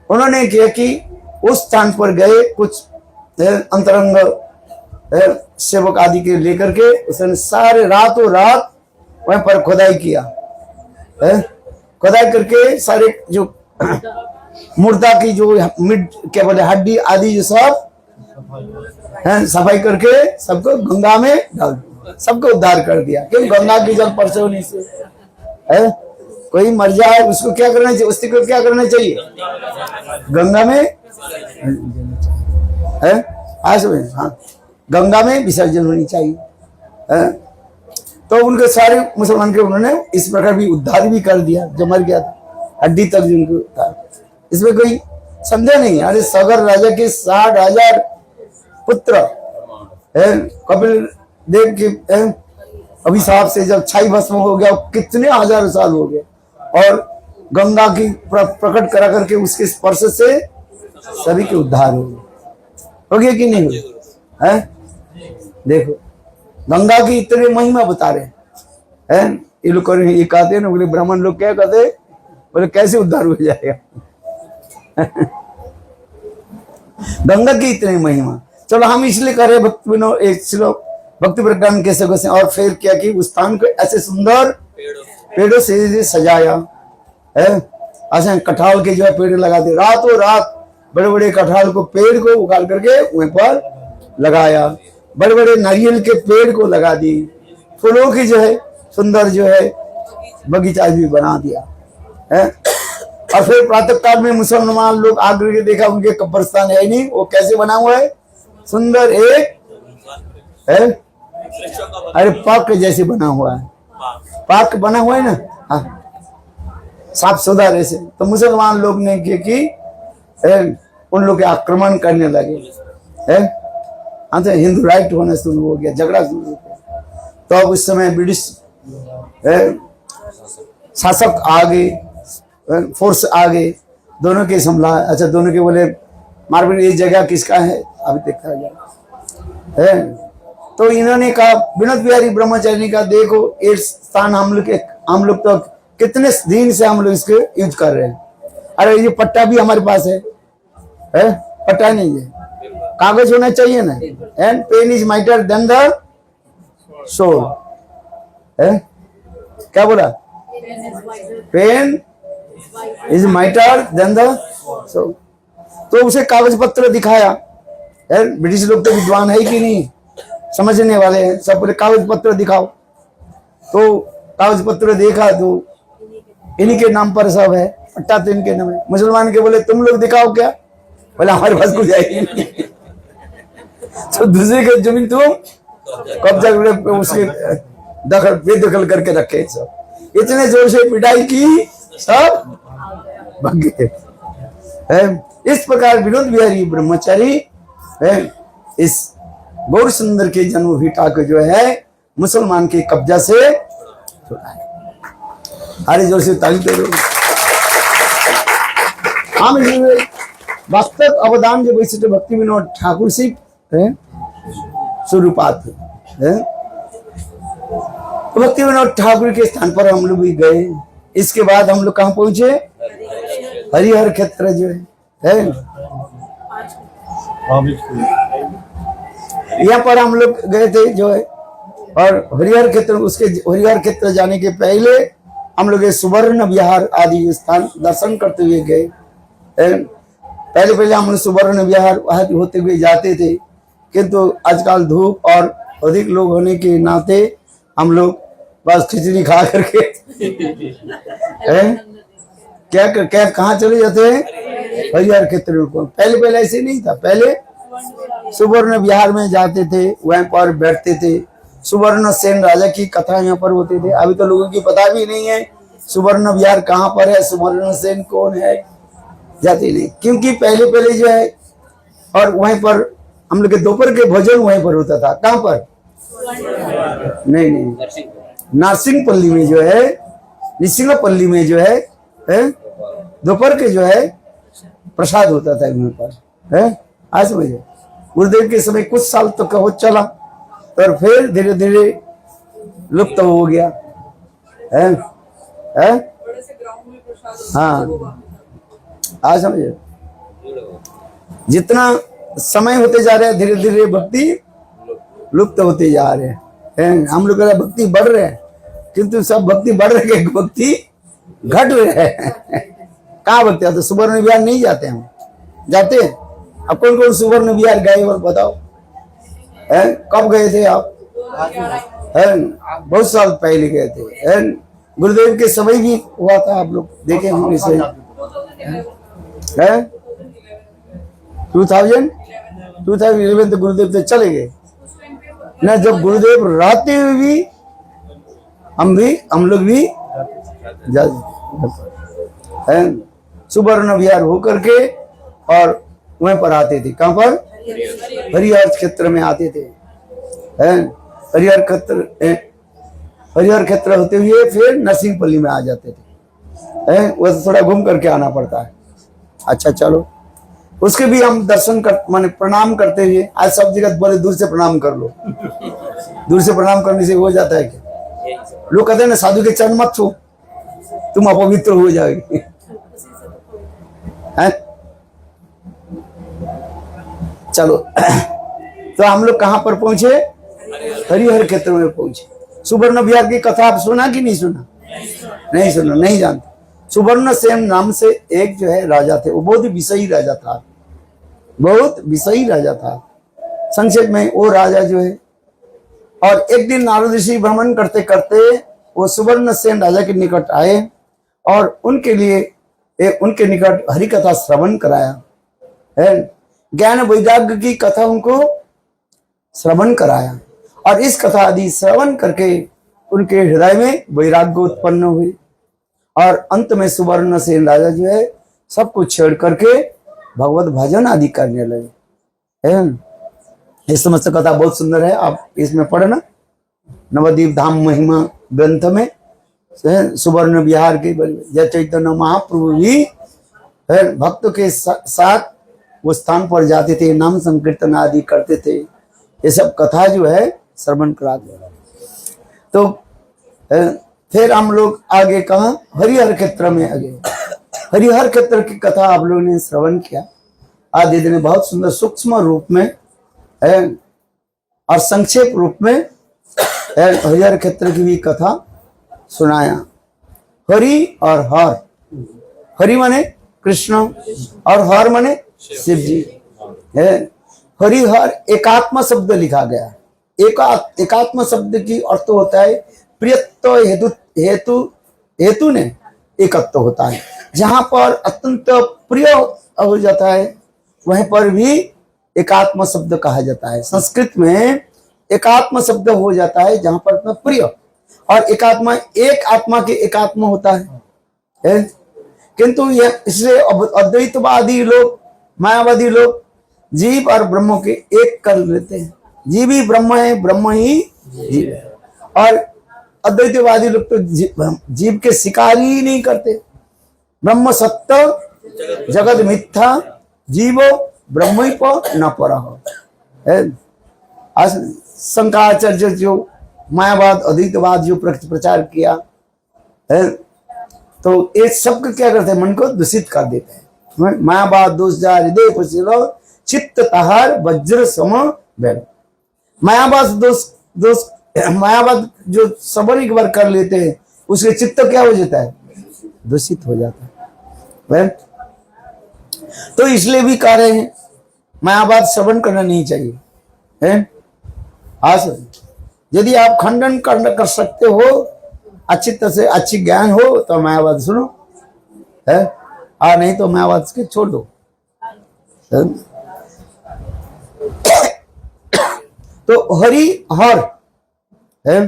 उन्होंने किया कि उस स्थान पर गए, कुछ अंतरंग सेवक आदि के लेकर के उसने सारे रातों रात वहीं पर खुदाई किया, खुदाई करके सारे जो मुर्दा की जो मिड क्या बोले हड्डी आदि जो सब सफाई करके सबको गंगा में डाल दिया, सबको उद्धार कर दिया। क्यों? गंगा की जल परसे होने से कोई मर जाए उसको क्या करना चाहिए, उसको क्या करना चाहिए, गंगा में आज में, हाँ गंगा में विसर्जन होनी चाहिए। तो उनके सारे मुसलमान के उन्होंने इस प्रकार भी उद्धार भी कर दिया, जो मर गया था हड्डी तक जिनको था, इसमें कोई संदेह नहीं। अरे सगर राजा के 60,000 पुत्र कपिल देव के अभिशाप से जब छाई भस्म हो गया, कितने हजारों साल हो गए, और गंगा की प्रकट करा करके उसके स्पर्श से सभी के उद्धार हो गए कि नहीं हुए? देखो गंगा की इतने महिमा बता रहे हैं। ये लोग ये कहते हैं ना, बोले ब्राह्मण लोग क्या कहते हैं, बोले कैसे उद्धार हो जाएगा गंगा की इतनी महिमा। चलो हम इसलिए कर रहे भक्ति विनोद एक श्लोक भक्ति प्रकरण कैसे कैसे, और फिर क्या कि उस स्थान को ऐसे सुंदर पेड़ों से सजाया है। ऐसे कटहल के जो है पेड़ लगाते, रातों रात बड़े बड़े कटहल को पेड़ को उखाड़ करके वहीं पर लगाया, बड़े बड़े नारियल के पेड़ को लगा दी, फूलों की जो है सुंदर जो है बगीचा भी बना दिया है। और फिर प्रातः काल में मुसलमान लोग आकर के देखा, उनके कब्रिस्तान है नहीं, वो कैसे बना हुआ है, सुंदर एक है, अरे पार्क जैसे बना हुआ है, पार्क बना हुआ है ना, हाँ साफ सुथरा ऐसे। तो मुसलमान लोग ने किया कि उन लोग के आक्रमण करने लगे, हिंदू राइट होना शुरू हो गया, झगड़ा शुरू हो गया। तो अब उस समय ब्रिटिश शासक आ गए, फोर्स आ गए, दोनों के संभला। अच्छा दोनों के बोले मारविन ये जगह किसका है, अभी देखा जाए। तो इन्होंने कहा, विनोद बिहारी ब्रह्मचारी का देखो ये स्थान हम लोग तो कितने दिन से हम लोग इसके यूज कर रहे हैं। अरे ये पट्टा भी हमारे पास है, पट्टा नहीं है, कागज होना चाहिए ना, and pen is mightier than the soul. क्या बोला, pen is mightier than the soul. तो उसे कागज पत्र दिखाया, ब्रिटिश लोग तो विद्वान है कि नहीं, समझने वाले हैं, सब बोले कागज पत्र दिखाओ। तो कागज पत्र देखा तो इन्हीं के नाम पर सब है, पट्टा तो इनके नाम है। मुसलमान के बोले तुम लोग दिखाओ क्या, बोले हमारे पास कुछ है नहीं तो दूसरे के जमीन तुम कब्जा उसके दखल बेदखल करके रखे सब। इतने जोर से पिटाई की सब भाग गए। इस प्रकार विनोद बिहारी ब्रह्मचारी इस गौर सुंदर के जन्म भीटा को जो है मुसलमान के कब्जा से छुड़ाया। अरे जोर से ताली दे दो। हम वास्तव अवदान जो वैशिष्ट भक्ति विनोद ठाकुर से स्वरूपात है। भक्ति विनोद ठाकुर के स्थान पर हम लोग भी गए। इसके बाद हम लोग कहाँ पहुंचे, हरिहर क्षेत्र जो है यहाँ पर हम लोग गए थे जो है। और हरिहर क्षेत्र, उसके हरिहर क्षेत्र जाने के पहले हम लोग सुवर्ण विहार आदि स्थान दर्शन करते हुए गए। पहले हम लोग सुवर्ण विहार होते हुए जाते थे, किंतु आजकल धूप और अधिक लोग होने के नाते हम लोग बस खिचड़ी खा करके क्या कहाँ चले जाते हैं, हरिहर क्षेत्र को। पहले ऐसे नहीं था, पहले सुवर्ण विहार में जाते थे, वहीं पर बैठते थे। सुवर्ण सेन राजा की कथा यहाँ पर होती थी। अभी तो लोगों की पता भी नहीं है सुवर्ण विहार कहाँ पर है, सुवर्ण सेन कौन है, जाते नहीं। क्योंकि पहले जो है, और वहीं पर हम लोग के दोपहर के भोजन वहीं पर होता था। कहाँ पर, नहीं नारसिंहपल्ली में जो है, निसिंगपल्ली में जो है दोपहर के जो है प्रसाद होता था वहीं पर। आज समझे, गुरुदेव के समय कुछ साल तक हो चला, और फिर धीरे धीरे लुप्त हो गया। बड़े से ग्राउंड में प्रसाद हाँ आज समझे, जितना समय होते जा रहे हैं धीरे धीरे भक्ति लुप्त होते जा रहे हैं। हम लोग का भक्ति बढ़ रहे हैं, किंतु सब भक्ति बढ़ रहे हैं, भक्ति घट रहे हैं। कहाँ भक्ति आते? सुवर्ण विहार नहीं जाते हम, जाते हैं? अब कौन कौन सुवर्ण विहार गए और बताओ, है? कब गए थे आप? है बहुत साल पहले गए थे, है? गुरुदेव के समय भी हुआ था, आप लोग देखे होंगे से, है? 2011 तो गुरुदेव तो चले गए ना, जब गुरुदेव रहते हुए भी हम लोग भी है सुवर्ण विहार होकर के और वहीं पर आते थे। कहाँ पर? हरिहर क्षेत्र में आते थे, है? हरिहर क्षेत्र होते हुए फिर नरसिंहपल्ली में आ जाते थे, है? वैसे थोड़ा घूम करके आना पड़ता है। अच्छा चलो, उसके भी हम दर्शन कर माने प्रणाम करते हुए, आज सब जगह बोले दूर से प्रणाम कर लो, दूर से प्रणाम करने से हो जाता है क्या? लोग कहते हैं ना साधु के चरण मत छू, तुम अपवित्र हो जाओगे, है? चलो तो हम लोग कहां पर पहुंचे? हरिहर क्षेत्र में पहुंचे। सुवर्ण विहार की कथा आप सुना कि नहीं सुना? नहीं सुना, नहीं जानते। सुवर्ण सेन नाम से एक जो है राजा थे, वो बहुत विषयी राजा था, बहुत विषयी राजा था। संक्षेप में वो राजा जो है, और एक दिन नारद ऋषि भ्रमण करते करते वो सुवर्ण सेन राजा के निकट आए और उनके लिए उनके निकट हरि कथा श्रवण कराया, है? ज्ञान वैराग्य की कथा उनको श्रवण कराया, और इस कथा आदि श्रवण करके उनके हृदय में वैराग्य उत्पन्न हुई, और अंत में सुवर्ण सेन राजा जो है सब कुछ छेड़ करके भगवत भजन आदि करने लगे, है? इस समस्त कथा बहुत सुंदर है, आप इसमें पढ़ना, नवद्वीप धाम महिमा ग्रंथ में सुवर्ण विहार के जय चैतन्य महाप्रभु भी भक्तों के साथ वो स्थान पर जाते थे, नाम संकीर्तन आदि करते थे। ये सब कथा जो है श्रवण कराते। तो फिर हम लोग आगे कहा? हरिहर क्षेत्र में आगे। हरिहर क्षेत्र की कथा आप लोगों ने श्रवण किया। आज दीदी ने बहुत सुंदर सूक्ष्म रूप में है और संक्षेप रूप में हरिहर क्षेत्र की भी कथा सुनाया। हरि और हर, हरि माने कृष्ण और हर माने शिव जी है। हरिहर एकात्म शब्द लिखा गया। एकात्म शब्द की अर्थ होता है प्रियत्व हेतु हेतु हेतु ने एकत्व होता है। जहां पर अत्यंत प्रिय हो जाता है वहीं पर भी एकात्म शब्द कहा जाता है। संस्कृत में एकात्म शब्द हो जाता है जहां पर इतना प्रिय, और एकात्मा एक आत्मा के एकात्म होता है। किंतु यह इसलिए अद्वैतवादी लोग, मायावादी लोग जीव और ब्रह्म के एक कर लेते हैं। जीव ही ब्रह्म है, ब्रह्म ही जीव है। और अद्वैतवादी लोग तो जीव के शिकार ही नहीं करते। ब्रह्म सत्य जगत मिथ्या जीवो ब्रह्म न पर। शंकराचार्य जो मायावाद अद्वैतवाद जो प्रचार किया है, तो ये सब क्या करते हैं? मन को दूषित कर देते हैं। मायावाद दोष जा हृदय पसिलो चित्त तहार वज्र सम बैल। मायावाद दोष मायावाद जो सबर एक बार कर लेते हैं उसके चित्त क्या हो जाता है? दूषित हो जाता है। तो इसलिए भी कह रहे हैं मायावाद श्रवण करना नहीं चाहिए है। आज यदि आप खंडन कर सकते हो, अच्छी तरह से अच्छी ज्ञान हो तो मायावाद सुनो है, नहीं तो मायावाद के छोड़ दो। तो हरि हर है।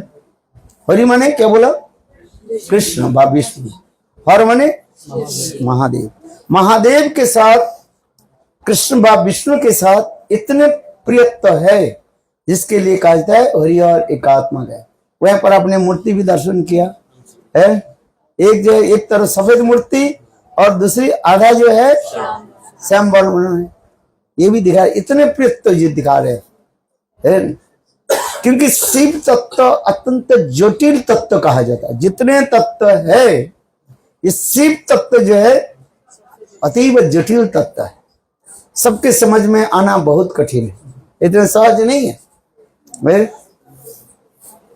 हरि माने क्या बोला? कृष्ण बा विष्णु। हर माने महादेव। महादेव के साथ कृष्ण बा विष्णु के साथ इतने प्रियत्व है जिसके लिए कहा जाता है हरि और एकात्मा है। वहां पर आपने मूर्ति भी दर्शन किया है। एक जो एक तरफ सफेद मूर्ति और दूसरी आधा जो है श्याम वर्ण है। ये भी दिखा, इतने प्रियत्व ये दिखा रहे हैं। क्योंकि शिव तत्व अत्यंत जटिल तत्व कहा जाता है। जितने तत्व है ये शिव तत्व जो है अतीब जटिल तत्व है, सबके समझ में आना बहुत कठिन है, इतना सहज नहीं है मेरे।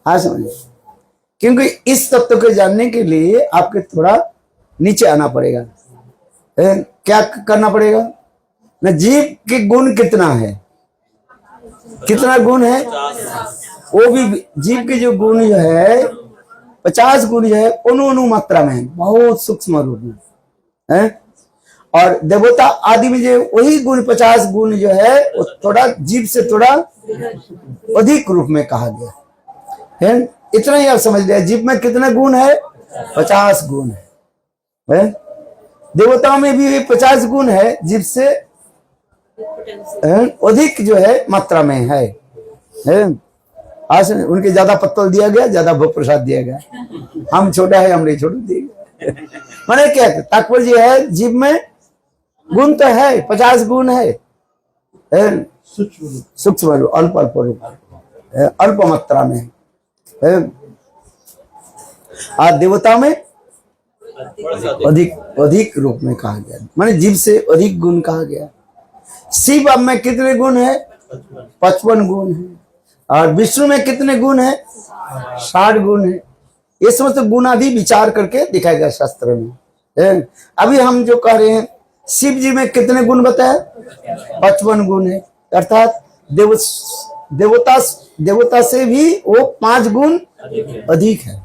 हाँ समझिए, क्योंकि इस तत्व को जानने के लिए आपके थोड़ा नीचे आना पड़ेगा। क्या करना पड़ेगा ना, जीव के गुण कितना है, कितना गुण है, वो भी जीव के जो गुण जो है 50 गुण जो है अणु मात्रा में है, बहुत सूक्ष्म रूप में है। और देवता आदि में जो वही गुण 50 गुण जो है वो थोड़ा जीव से थोड़ा अधिक रूप में कहा गया है। इतना ही आप समझ लिया, जीव में कितने गुण है, 50 गुण है। देवताओं में भी 50 गुण है, जीव से अधिक जो है मात्रा में है। आज उनके ज्यादा पत्तल दिया गया, ज्यादा भोग प्रसाद दिया गया, हम छोटा है हमने छोटा दिया गया। मैंने क्या तात्पर्य है, जीव में गुण तो है, 50 गुण है, सूक्ष्म रूप, अल्प अल्प रूप, अल्प मात्रा में है। आज देवता में अधिक रूप में कहा गया, माने जीव से अधिक गुण कहा गया। शिव अब में कितने गुण है, 55 गुण है। और विष्णु में कितने गुण है, 60 गुण है। ये समस्त गुण आदि विचार करके दिखाया गया शास्त्र में। अभी हम जो कह रहे हैं शिव जी में कितने गुण बताया, 55 गुण है, अर्थात देवता से भी वो 5 गुण अधिक है।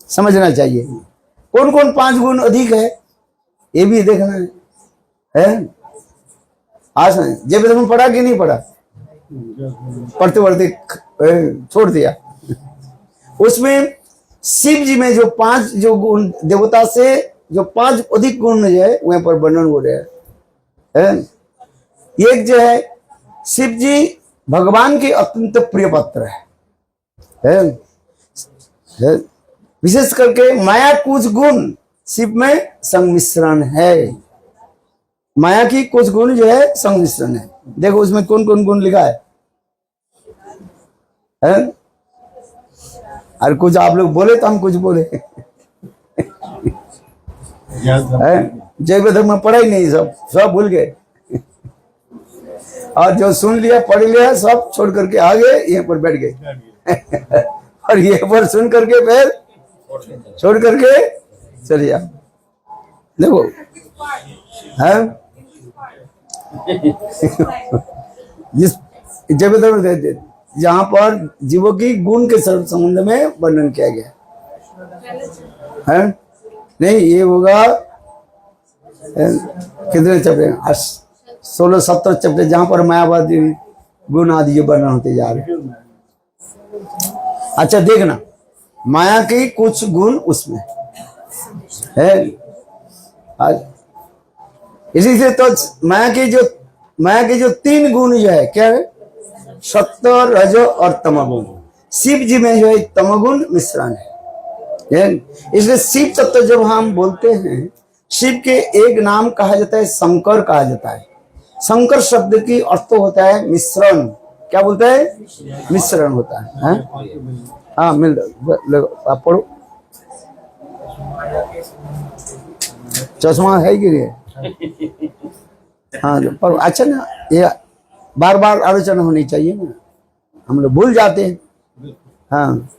समझना चाहिए कौन कौन 5 गुण अधिक है, ये भी देखना है। आज जब तुम पढ़ा कि नहीं पढ़ा, पढ़ते पढ़ते छोड़ दिया। उसमें शिव जी में जो 5 जो गुण, देवता से जो 5 अधिक गुण जो है वहां पर वर्णन हो रहे हैं। एक जो है शिव जी भगवान के अत्यंत प्रिय पात्र है। विशेष करके माया कुछ गुण शिव में संमिश्रण है, माया की कुछ गुण जो है संमिश्रण है। देखो उसमें कौन कौन गुण लिखा है? और कुछ आप लोग बोले तो हम कुछ बोले। जैव धर्म में पढ़ा ही नहीं, सब भूल गए। और जो सुन लिया पढ़ लिया सब छोड़ करके आ गए, यहीं पर बैठ गए। और ये पर सुन करके फिर छोड़ करके चलिए। देखो है जिस जैव धर्म जहां पर जीवों की गुण के संबंध में वर्णन किया गया है। नहीं ये होगा कितने चैप्टर, 16-17 चैप्टर, जहां पर मायावादी गुण आदि जो वर्णन होते जा रहे हैं। अच्छा देखना, माया के कुछ गुण उसमें है। इसी से तो माया के जो 3 गुण जो है क्या है, सत्व रज और तमगुण। शिव जी में जो है तमगुण मिश्रण है। इसलिए शिव तत्व जब हम बोलते हैं, शिव के एक नाम कहा जाता है शंकर कहा जाता है। शंकर शब्द की अर्थ होता है मिश्रण। क्या बोलता है? मिश्रण होता है। हाँ मिल, आप पढ़ो। चश्मा है कि नहीं? हाँ पर अच्छा ना, ये बार बार आलोचना होनी चाहिए ना, हम लोग भूल जाते हैं। हाँ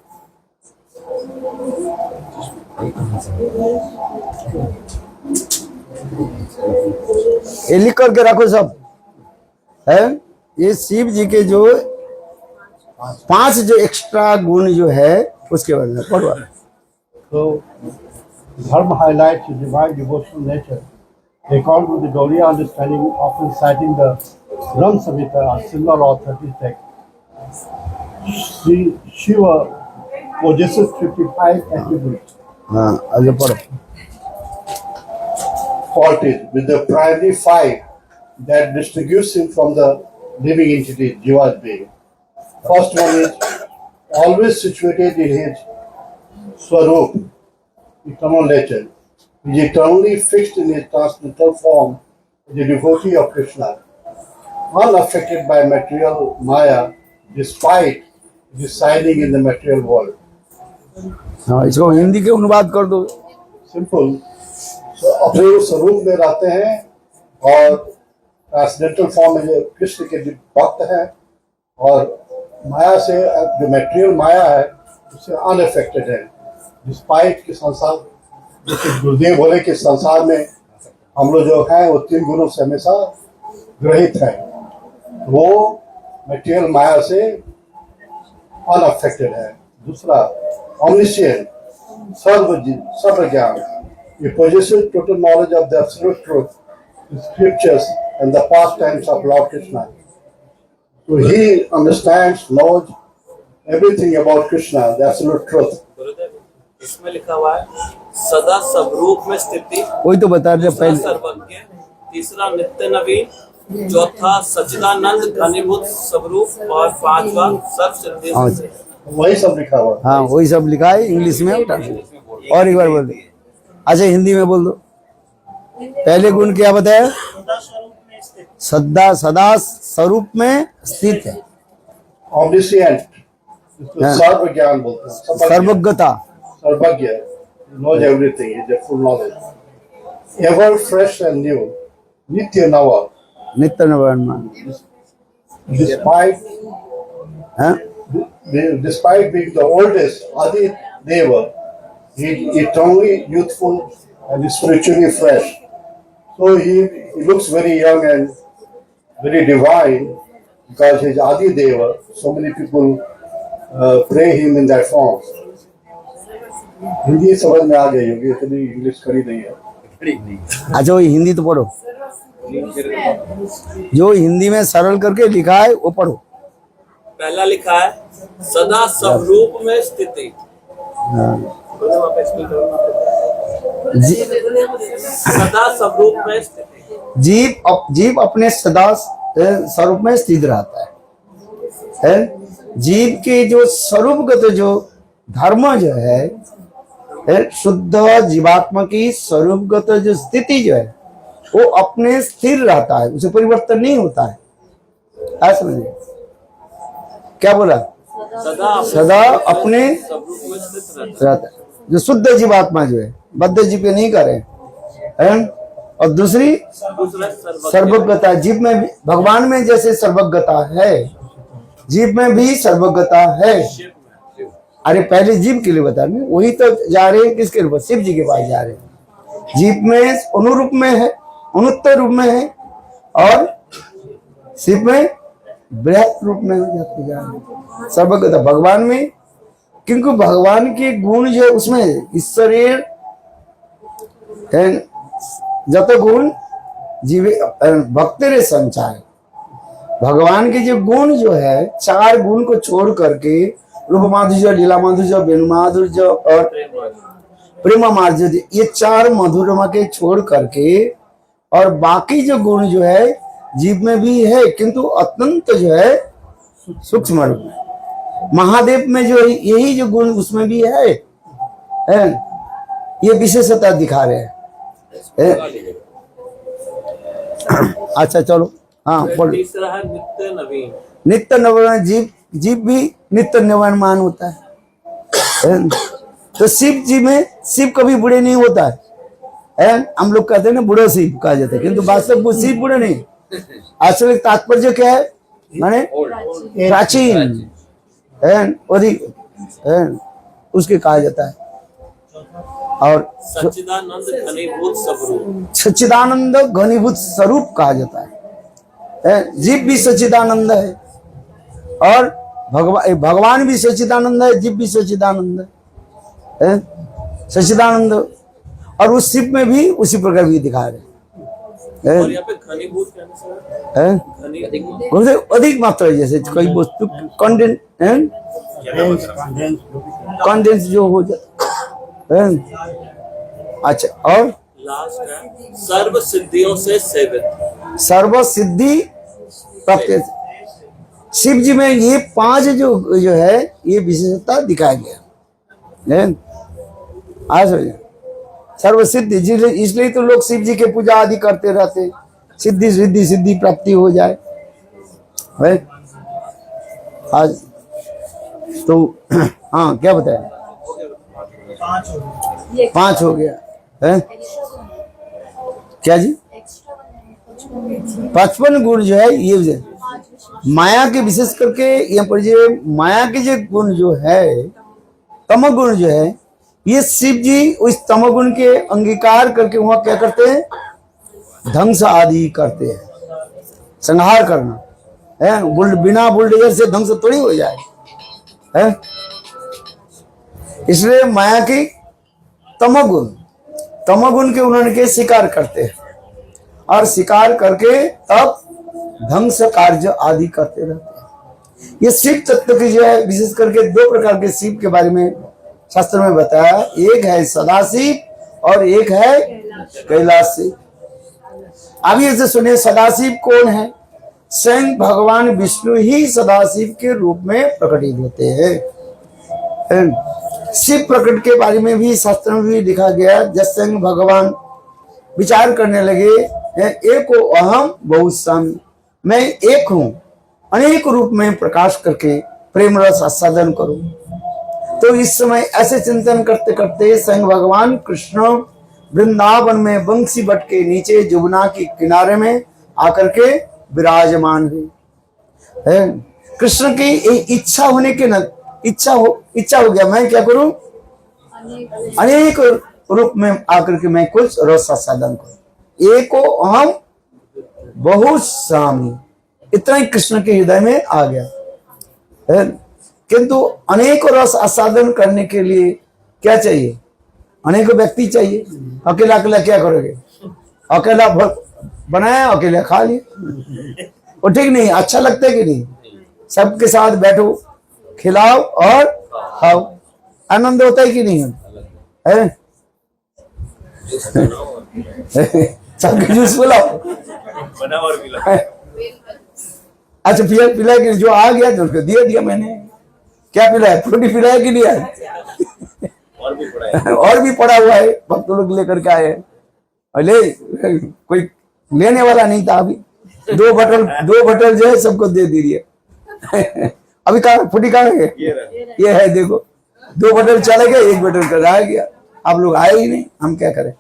ये लिख करके रखो सब है। ये शिव जी के जो 5 जो एक्स्ट्रा गुण जो है उसके बारे में पढ़ो। So, Dharma highlights the divine devotional nature. According to the Gauriya understanding, often citing the Ram Samhita or similar authority text, Shiva possesses 55 attributes. हाँ आगे पढ़ो। Faulted with the primary 5 that distinguish him from the living entity, Jiva's being. First one is always situated in his Swarup, eternal nature. He is eternally fixed in his transcendental form, the devotee of Krishna, unaffected by material Maya, despite residing in the material world. हाँ इसको हिंदी के अनुवाद कर दो simple, अपने उस स्वरूप में रहते हैं और ट्रांसडेंटल फॉर्म में जो कृष्ण के जो भक्त हैं और माया से, जो मेटेरियल माया है उससे अनअफेक्टेड है। डिस्पाइट के संसार, जैसे गुरुदेव बोले कि संसार में हम लोग जो हैं वो 3 गुणों से हमेशा ग्रहित है, वो मेटेरियल माया से अनअफेक्टेड है। दूसरा, omniscient, सर्व ज्ञान, he possesses total knowledge of the absolute truth, the scriptures and the pastimes of Lord Krishna. So he understands, knows everything about Krishna, the absolute truth. गुरुदेव, इसमें लिखा हुआ है सदा स्वरूप में स्थिति, वही तो बता रहे दूसरा पहले। सर्वज्ञ, तीसरा नित्य नवीन, चौथा सच्चिदानंद घनीभूत स्वरूप और पांचवा सर्व सिद्धि। वही सब लिखा हुआ है। हाँ वही सब लिखा है इंग्लिश में। और एक बार बोल दो। अच्छा हिंदी में बोल दो। पहले गुण क्या बताया? सदा स्वरूप में स्थित है। Omniscient, हाँ। सर्व ज्ञान बोलते हैं, सर्वज्ञता, सर्वज्ञ, knows everything, he has full knowledge. Ever fresh and new, nitya nava, नित्य नवीन, despite हाँ? despite being the oldest Adi Deva, he is eternally youthful and spiritually fresh. So he looks very young and very divine because he is Adi Deva. So many people pray him in that form. Hindi समझ में आ गई होगी, इतनी English करी नहीं है। अच्छा वो हिंदी तो पढ़ो, जो हिंदी में सरल करके लिखा है वो पढ़ो। पहला लिखा है सदा स्वरूप में स्थिति। जी- सदा स्वरूप में स्थिति, जीव अपने सदा स्वरूप में स्थित रहता है। जीव के जो स्वरूपगत जो धर्म जो है, शुद्ध जीवात्मा की स्वरूपगत जो स्थिति जो है वो अपने स्थिर रहता है, उसे परिवर्तन नहीं होता है। ऐसा समझिए क्या बोला? सदा अपने स्वरूप में स्थित रहता रहता है। जो शुद्ध जीवात्मा जो है, बद्ध जीव पे नहीं करे हैं। और दूसरी है। दूसरा सर्वज्ञता, जीव में भी, भगवान में जैसे सर्वज्ञता है जीव में भी सर्वज्ञता है। अरे पहले जीव के लिए बता रहे, वही तो जा रहे हैं किसके लिए? शिव जी के पास जा रहे हैं। जीव में अनुरूप में है, अनुत्तर रूप में है, और शिव में बृहत रूप में हो जाते जा रहे हैं। सर्वज्ञता भगवान में, क्योंकि भगवान के गुण जो है उसमें ईश्वरीय जत गुण जीवे भक्त रे संचार। भगवान के जो गुण जो है, 4 गुण को छोड़ करके रूप माधुर्य, लीला माधुर्य, वेणु माधुर्य और प्रेम माधुर्य, ये 4 मधुरमा के छोड़ करके और बाकी जो गुण जो है जीव में भी है, किंतु अत्यंत जो है सूक्ष्म रूप में। महादेव में जो यही जो गुण उसमें भी है, ये विशेषता दिखा रहे हैं। अच्छा चलो, हाँ बोलो। तीसरा है नित्य नवीन। नित्य नवीन, जीव भी नित्य नवीन होता है। तो शिव जी में शिव कभी बुढ़े नहीं होता है। हम लोग कहते हैं ना बुढ़ो शिव कहा जाता है, किंतु वास्तव में शिव बुढ़े नहीं। असल तात्पर्य क्या है? माने प्राचीन अधिक उसके कहा जाता है। और सच्चिदानंद घनीभूत स्वरूप, सच्चिदानंद घनीभूत स्वरूप कहा जाता है। जीव भी सच्चिदानंद है और भगवान भी सच्चिदानंद है, जीव भी सच्चिदानंद है। सच्चिदानंद, और उस शिव में भी उसी प्रकार भी दिखा रहे हैं। और यहाँ पे घनीभूत कहने से अधिक मात्रा, जैसे कोई वस्तु कंडेंस जो हो जाता है। अच्छा, और लास्ट है सर्व सिद्धियों से सेवित। सर्व सिद्धि प्राप्त। शिव जी में ये 5 जो है ये विशेषता दिखाया गया है। आज सर्व सिद्धि, इसलिए तो लोग शिव जी के पूजा आदि करते रहते, सिद्धि सिद्धि सिद्धि प्राप्ति हो जाए है। आज तो हाँ क्या बताया? 5 हो गया। है? क्या जी? 55 गुण जो है ये माया के विशेष करके यहाँ पर जो माया के जो गुण जो है, तमोगुण जो है, ये शिव जी उस तमोगुण के अंगीकार करके वहां क्या करते हैं? ध्वंस आदि करते हैं, संहार करना है। बिना बुलडोजर से ध्वंस थोड़ी हो जाए है? इसलिए माया की तमोगुण के उन्होंने के शिकार करते हैं और शिकार करके तब ध्वंस कार्य आदि करते रहते हैं। ये शिव तत्व की जो है विशेष करके 2 प्रकार के शिव के बारे में शास्त्र में बताया, एक है सदाशिव और एक है कैलाश शिव। अभी ऐसे सुनिए, सदाशिव कौन है? स्वयं भगवान विष्णु ही सदाशिव के रूप में प्रकटित होते हैं। शिव प्रकट के बारे में भी शास्त्र में भी लिखा गया, जब स्वयं भगवान विचार करने लगे, एको अहम बहुसामी, मैं एक हूं, अनेक रूप में प्रकाश करके प्रेम रस आस्वादन करूं। तो इस समय ऐसे चिंतन करते करते स्वयं भगवान कृष्ण वृंदावन में बंसी बट के नीचे जमुना की किनारे में आकर के विराजमान हुए। कृष्ण की इच्छा होने के न इच्छा हो गया, मैं क्या करूं? अनेक रूप में आकर के मैं कुछ रस आस्वादन करूं। एको अहम बहुसामी, इतना ही कृष्ण के हृदय में आ गया। किंतु अनेक रस आस्वादन करने के लिए क्या चाहिए? अनेक व्यक्ति चाहिए। अकेला अकेला क्या करोगे? अकेला बनाया, अकेला खा लिया, वो ठीक नहीं, अच्छा लगता है कि नहीं? सबके साथ बैठो, खिलाओ और खाओ, आनंद होता है कि नहीं है? सबके जूस पिलाओ, बना और पिलाओ। अच्छा पिलाया कि जो आ गया तो उसको दिया मैंने। क्या पिलाया? फ्रूटी पिलाया कि नहीं? और भी पड़ा हुआ है, भक्त लोग लेकर के आए। अरे कोई लेने वाला नहीं था, अभी 2 बटल जो है सबको दे दिए। अभी कहा फूटी कहाँ है? ये है, देखो 2 बटल चले गए, 1 बटल का रह गया। आप लोग आए ही नहीं, हम क्या करें?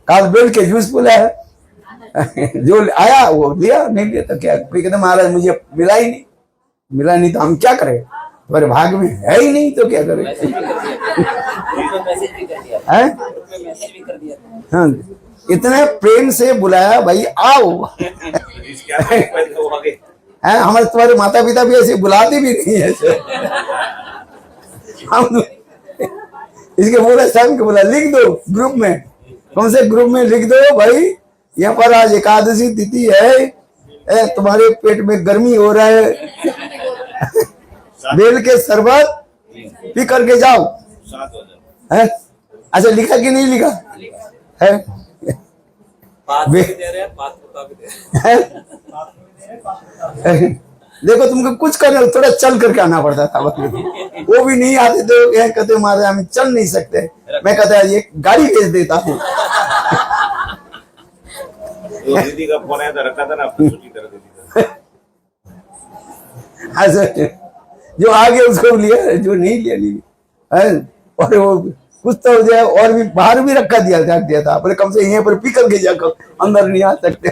काल बेल के जूस पिला है, जो आया वो लिया, नहीं लिया तो क्या? कोई कहते महाराज मुझे मिला नहीं तो हम क्या करें? तुम्हारे भाग में है ही नहीं तो क्या करें? हाँ, इतने प्रेम से बुलाया, भाई आओ। हमारे तुम्हारे माता पिता भी ऐसे बुलाते भी नहीं है ऐसे। हम इसके बोला सब के बोला लिख दो ग्रुप में, कौन से ग्रुप में लिख दो भाई, यहाँ पर आज एकादशी तिथि है, तुम्हारे पेट में गर्मी हो रहा है, बेल के शरबत पी करके जाओ। है? अच्छा लिखा कि नहीं लिखा है? देखो तुमको कुछ करना, थोड़ा चल करके आना पड़ता था, वो भी नहीं आते थे। कहते महाराज हम चल नहीं सकते, मैं कहता ये गाड़ी भेज देता हूँ। दीदी का फोन आया था, रखा था ना आपको छुट्टी कर देती था। जो आ गया उसको लिया, जो नहीं लिया। और वो कुछ तो हो जाए, और भी बाहर भी रखा दिया था, पर कम से यहीं पर पी करके जाकर अंदर नहीं आ सकते।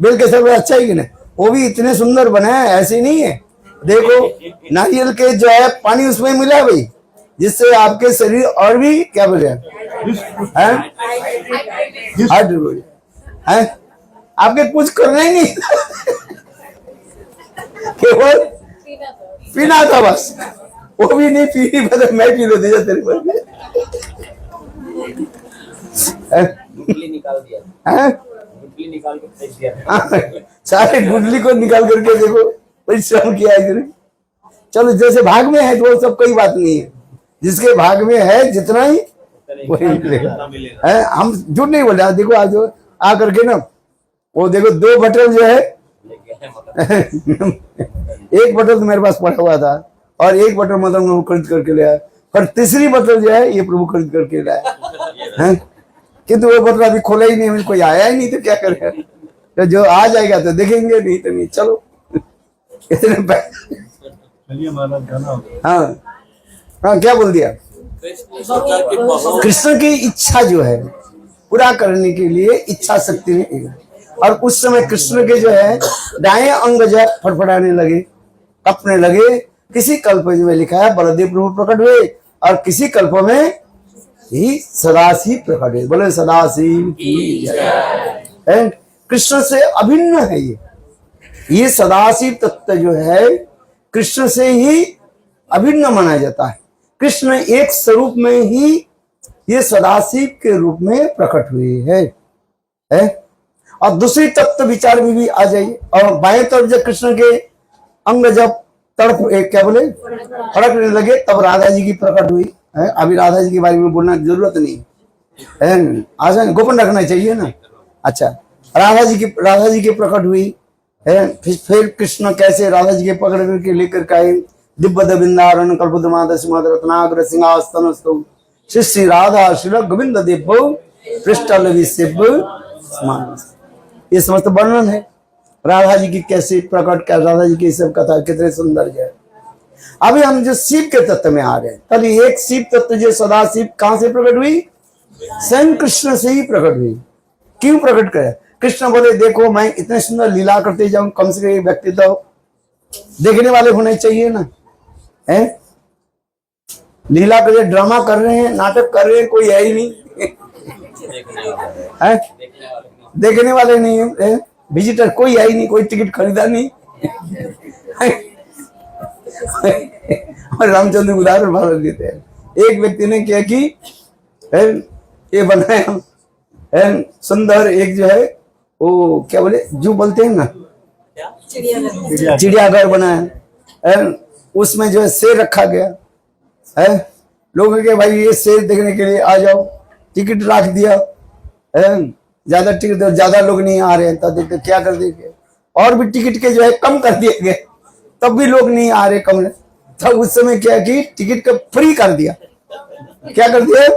बेल के सब अच्छा ही कि नहीं? वो भी इतने सुंदर बने हैं, ऐसे नहीं है। देखो नारियल के जो है पानी उसमें मिला है भाई, जिससे आपके शरीर और भी क्या बोले आपके कुछ करना ही नहीं, केवल पीना था बस। वो भी नहीं पी, मतलब मैं पी लो दे तेरे पर। निकाल दिया, निकाल के फेंक दिया। सारे गुडली को निकाल करके देखो परिश्रम किया है। चलो जैसे भाग में है तो सब कोई बात नहीं है, जिसके भाग में है जितना ही वही मिलेगा। हम झूठ नहीं बोल रहे। देखो आज आ करके ना, वो देखो 2 बटल जो है, 1 बटल तो मेरे पास पड़ा हुआ था और 1 बटल मतलब खरीद करके ले आया, पर तीसरी बटल जो है ये प्रभु खरीद करके लाया। किंतु वो बटल अभी खोला ही नहीं, कोई आया ही नहीं तो क्या करेगा? तो जो आ जाएगा तो देखेंगे, नहीं तो नहीं। चलो इतने चलिए महाराज जाना। हाँ हाँ, क्या बोल दिया? कृष्ण ने सोचा कि बहुत कृष्ण की इच्छा जो है पूरा करने के लिए इच्छा शक्ति ने, और उस समय कृष्ण के जो है दाएं अंग जो फड़फड़ाने लगे, कपने लगे। किसी कल्प में लिखा है बलदेव प्रभु प्रकट हुए, और किसी कल्प में ही सदाशिव प्रकट हुए। बोले सदाशिव की जय। कृष्ण से अभिन्न है ये सदाशिव तत्व जो है कृष्ण से ही अभिन्न माना जाता है। कृष्ण एक स्वरूप में ही ये सदाशिव के रूप में प्रकट हुए है? और दूसरी तत्व विचार में भी आ जाइए। और बाएं तरफ जब कृष्ण के अंग जब तड़प क्या बोले फड़कने लगे, तब राधा जी की प्रकट हुई है। अभी राधा जी के बारे में बोलना की जरूरत नहीं है, आज गोपन रखना चाहिए ना। अच्छा, राधा जी की प्रकट हुई है। फिर कृष्ण कैसे राधा जी के पकड़ करके लेकर के आए। दिव्य बिंदारण कल्पद्रुमाद सिंह रत्नाग्र सिंहासन श्री श्री राधा श्री गोविंद देव पृष्ठल ये समस्त वर्णन है राधा जी की कैसे प्रकट कर, राधा जी की सब कथा कितने सुंदर है। अभी हम जो शिव के तत्व में आ गए, तब एक शिव तत्व जो सदा शिव कहां से प्रकट हुई? स्वयं कृष्ण से ही प्रकट हुई। क्यों प्रकट करे? कृष्ण बोले देखो मैं इतने सुंदर लीला करते जाऊं, कम से कम व्यक्ति तो देखने वाले होने चाहिए ना। है लीला कर रहे, ड्रामा कर रहे हैं, नाटक कर रहे हैं, कोई है ही नहीं है? देखने वाले नहीं है, विजिटर कोई है ही नहीं, कोई टिकट खरीदा नहीं। और रामचंद्र उदाहरण भारत देते हैं। एक व्यक्ति ने क्या कि ये बनाया सुंदर एक जो है वो क्या बोले जो बोलते हैं ना चिड़ियाघर बनाया, उसमें जो है शेर रखा गया है। लोगों के भाई ये शेर देखने के लिए आ जाओ, टिकट रख दिया है, ज्यादा टिकट ज्यादा लोग नहीं आ रहे हैं, तब देखते क्या कर देंगे, और भी टिकट के जो है कम कर दिए गए, तब भी लोग नहीं आ रहे कम। तब उस समय क्या कि टिकट का फ्री कर दिया। क्या कर दिया?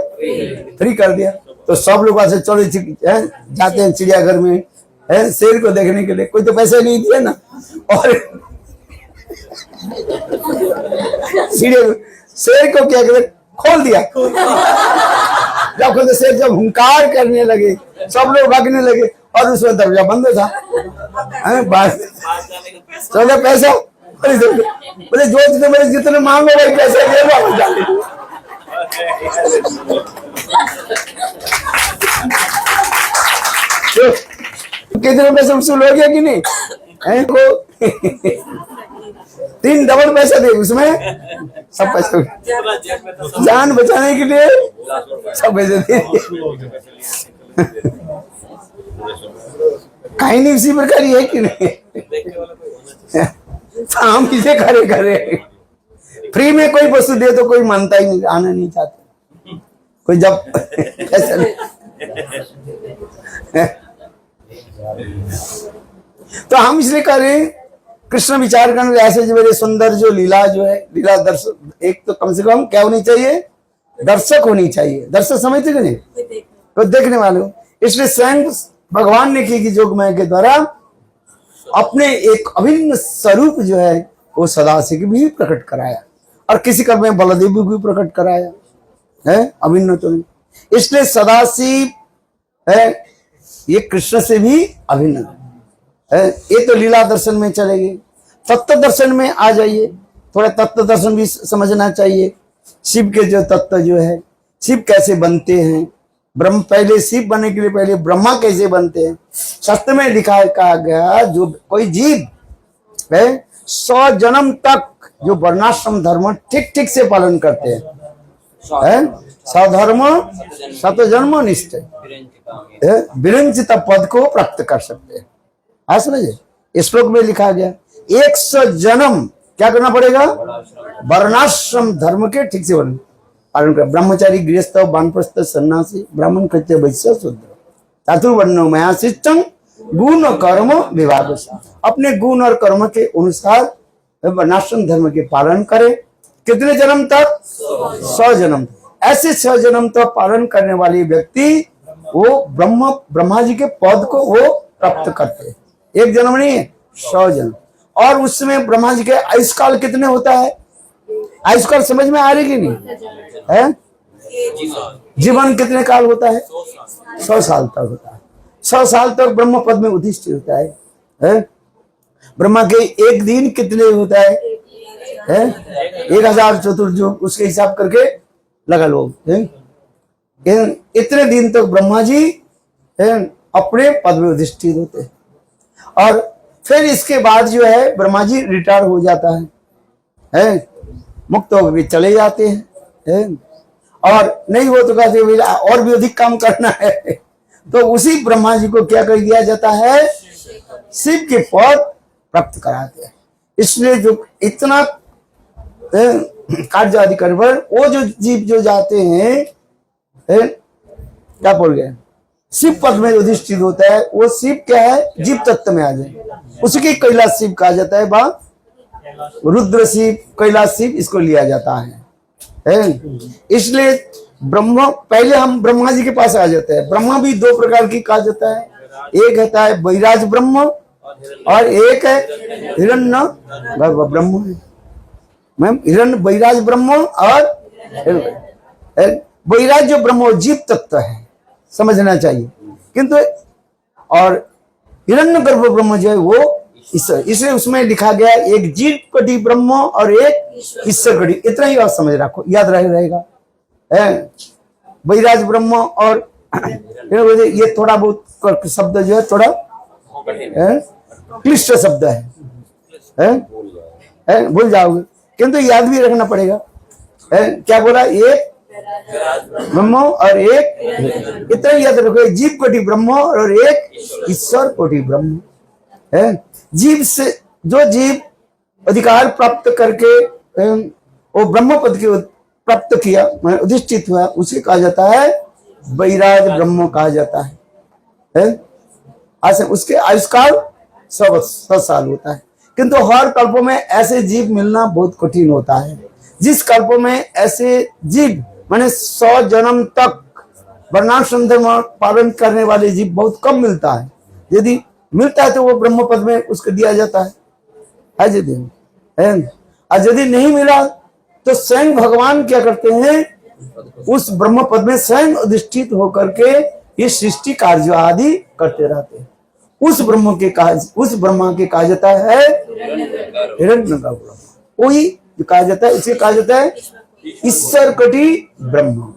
फ्री कर दिया। तो सब लोग वहां से चले जाते हैं चिड़ियाघर में शेर को देखने के लिए। कोई तो पैसे नहीं दिए ना, और शेर को क्या करे खोल दिया। जब खुद शेर जब हुंकार करने लगे, सब लोग भागने लगे, और उसमें दरवाजा बंद था। चलो पैसा बोले जो मेरे जितने मांगो भाई पैसे दे दो। कितने पैसे वसूल हो गया कि नहीं? को 3 डबल पैसा दे, उसमें सब पैसे जान बचाने के लिए सब पैसे दे। कहीं नहीं उसी प्रकार ही है कि नहीं? तो हम किसे करे फ्री में कोई वस्तु दे तो कोई मानता ही नहीं, आना नहीं चाहता कोई। जब पैसा नहीं तो हम इसलिए करें कृष्ण विचार करने ऐसे जो मेरे सुंदर जो लीला जो है लीला दर्शक, एक तो कम से कम क्या होनी चाहिए? दर्शक होनी चाहिए। दर्शक समझते कि नहीं? तो देखने वाले हो। इसलिए स्वयं भगवान ने की जोगमाया के द्वारा अपने एक अभिन्न स्वरूप जो है वो सदाशिव भी प्रकट कराया, और किसी कर्म में बलदेव भी प्रकट कराया है, अभिन्न तो नहीं। इसलिए सदाशिव है ये कृष्ण से भी अभिन्न है। ये तो लीला दर्शन में चलेगी। तत्व दर्शन में आ जाइए, थोड़ा तत्व दर्शन भी समझना चाहिए। शिव के जो तत्व जो है, शिव कैसे बनते हैं, ब्रह्म पहले शिव बनने के लिए पहले ब्रह्मा कैसे बनते हैं। शास्त्र में लिखा कहा गया जो कोई जीव है 100 जन्म तक जो वर्णाश्रम धर्म ठीक ठीक से पालन करते हैं, स्वधर्म शतजन्म निष्ठ विरंचित पद को प्राप्त कर सकते हैं। हाँ समझे, इस श्लोक में लिखा गया 100 जन्म क्या करना पड़ेगा? वर्णाश्रम धर्म के ठीक से पालन कर। ब्रह्मचारी गृहस्थ वानप्रस्थ सन्यासी ब्राह्मण कृत्य वैश्य शूद्र चातुर्वर्ण मया शिष्टं गुण कर्म विभाग। अपने गुण और कर्म के अनुसार वर्णाश्रम धर्म के पालन करे। कितने जन्म तक? 100 जन्म। ऐसे 100 जन्म तक पालन करने वाले व्यक्ति वो ब्रह्मा जी के पद को वो प्राप्त करते हैं। 1 जन्म नहीं है, 100 जन्म। और उसमें ब्रह्मा जी के आयुष्काल कितने होता है? आयुष्काल समझ में आ रही कि नहीं है? जीवन कितने काल होता है? 100 साल तक होता है। 100 साल तक ब्रह्म पद में अधिष्ठित होता है? ब्रह्मा के एक दिन कितने होता है? 1000 चतुर्युग, उसके हिसाब करके लगा लो। इतने दिन तक ब्रह्मा जी अपने पद में अधिष्ठित होते हैं। और फिर इसके बाद जो है ब्रह्मा जी रिटायर हो जाता है, मुक्त होकर चले जाते हैं। और नहीं हो तो कहते और भी अधिक काम करना है, तो उसी ब्रह्मा जी को क्या कर दिया जाता है? शिव के पद प्राप्त कराते हैं। इसलिए जो इतना कार्य आदि कर, वो जो जीव जो जाते हैं, क्या बोल गए, शिव पद में अधिष्ठित होता है, वो शिव क्या है? जीव तत्व में आ जाए, उसके कैलाश शिव कहा जाता है। रुद्र शिव, कैलाश शिव, इसको लिया जाता है। इसलिए ब्रह्मा, पहले हम ब्रह्मा जी के पास आ जाते हैं। ब्रह्मा भी 2 प्रकार की कहा जाता है, एक होता है वैराज ब्रह्म और एक है हिरण्य गर्भ ब्रह्म। मैम हिरण्य वैराज ब्रह्म और वैराज जो ब्रह्म जीव तत्व है, समझना चाहिए। किंतु और हिरण्य गर्भ ब्रह्म जो है वो ईश्वर, इसलिए उसमें लिखा गया एक जीव कटी ब्रह्म और एक ईश्वर कटी। इतना ही आप समझ रखो, याद रहेगा। वैराज ब्रह्म और ये थोड़ा बहुत शब्द जो है थोड़ा क्लिष्ट शब्द है, भूल जाओगे, किंतु याद भी रखना पड़ेगा। क्या बोला? एक ब्रह्म और एक, इतना याद रखो, एक जीव कोटि ब्रह्म और एक ईश्वर कोटि ब्रह्म है। जीव से जो जीव अधिकार प्राप्त करके वो ब्रह्म पद की प्राप्त किया, अधिष्ठित हुआ, उसे कहा जाता है वैराज ब्रह्म कहा जाता है। उसके आयुष्काल 100 साल होता है। किंतु हर कल्पों में ऐसे जीव मिलना बहुत कठिन होता है। जिस कल्पों में ऐसे जीव माने 100 जन्म तक वर्णाश्रम पालन करने वाले जीव बहुत कम मिलता है। यदि मिलता है तो वो ब्रह्म पद में उसको दिया जाता है। और यदि नहीं मिला तो स्वयं भगवान क्या करते हैं? उस ब्रह्म पद में स्वयं अधिष्ठित होकर के ये सृष्टि कार्य आदि करते रहते हैं। उस ब्रह्मा के कहा जाता है हिरण्य गर्भ ब्रह्म। वही कहा जाता है, इसे कहा जाता है ईश्वर कोटि ब्रह्म,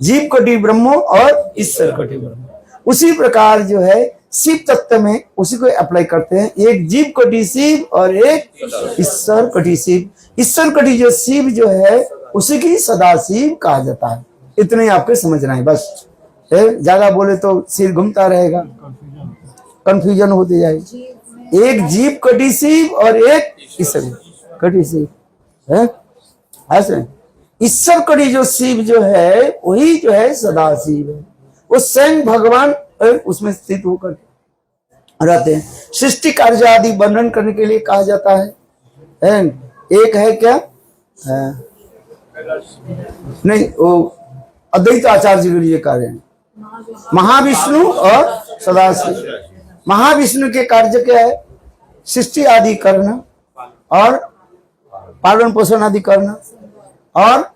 जीव कोटि ब्रह्म और ईश्वर कोटि ब्रह्म। उसी प्रकार जो है शिव तत्व में उसी को अप्लाई करते हैं, एक जीव कोटि शिव और एक ईश्वर कोटि शिव। ईश्वर कोटि जो शिव जो है उसी की सदाशिव कहा जाता है। इतने आपके समझना है बस। ज्यादा बोले तो सिर घूमता रहेगा, कंफ्यूजन होती जाएगी। एक जीव कोटि शिव और एक ईश्वर कोटि शिव है। ऐसे ईश्वर कोटि जो शिव जो है वही जो है सदाशिव है। वो स्वयं भगवान उसमें स्थित होकर रहते हैं। सृष्टि कार्य आदि वर्णन करने के लिए कहा जाता है। एक है क्या? नहीं, वो अद्वैत आचार्य जी के लिए कह रहे हैं महाविष्णु और सदाशिव। महाविष्णु के कार्य क्या है? सृष्टि आदि करना और पालन पोषण आदि करना, और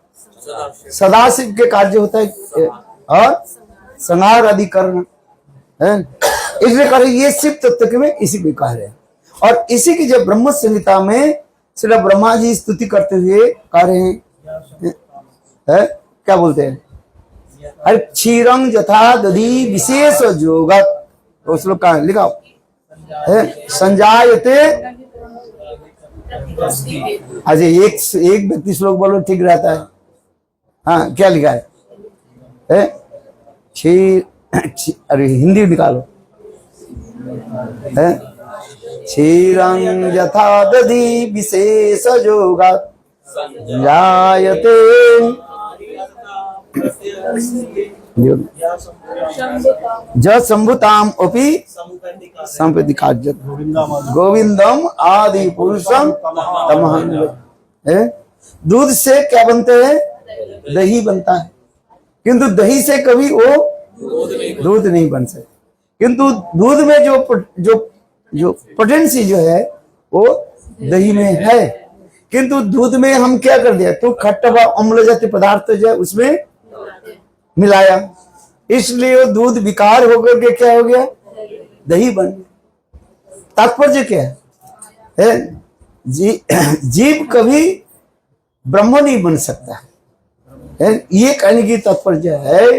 सदाशिव के कार्य होता है और संहार आदि करना है। इसलिए कह रहे ये शिव तत्व के में इसी को कह रहे हैं। और इसी की जब ब्रह्म संहिता में श्री ब्रह्मा जी स्तुति करते हुए कह रहे हैं क्या बोलते हैं? अरे क्षीरं यथा दधि विशेष जोगत, तो श्लोक का लिखा है संजायते। अच्छा एक व्यक्ति श्लोक बोलो ठीक रहता है। हाँ क्या लिखा है? अरे हिंदी निकालो। क्षीरं यथा दधि विशेष जोगात् संजायते ज संभुताम अपि संपत्ति कार्यत गोविंदम आदि पुरुषम तमहं। दूध से क्या बनते हैं? दही बनता है, किंतु दही से कभी वो दूध नहीं बन सकता। किंतु दूध में जो पोटेंसी जो है वो दही में है। किंतु दूध में हम क्या कर दिया? तो खट्टा व अम्ल जातीय पदार्थ जो है उसमें मिलाया, इसलिए वो दूध विकार होकर के क्या हो गया, दही बन गया। तात्पर्य क्या है? जीव कभी ब्रह्म नहीं बन सकता है, ये कहने की तात्पर्य है।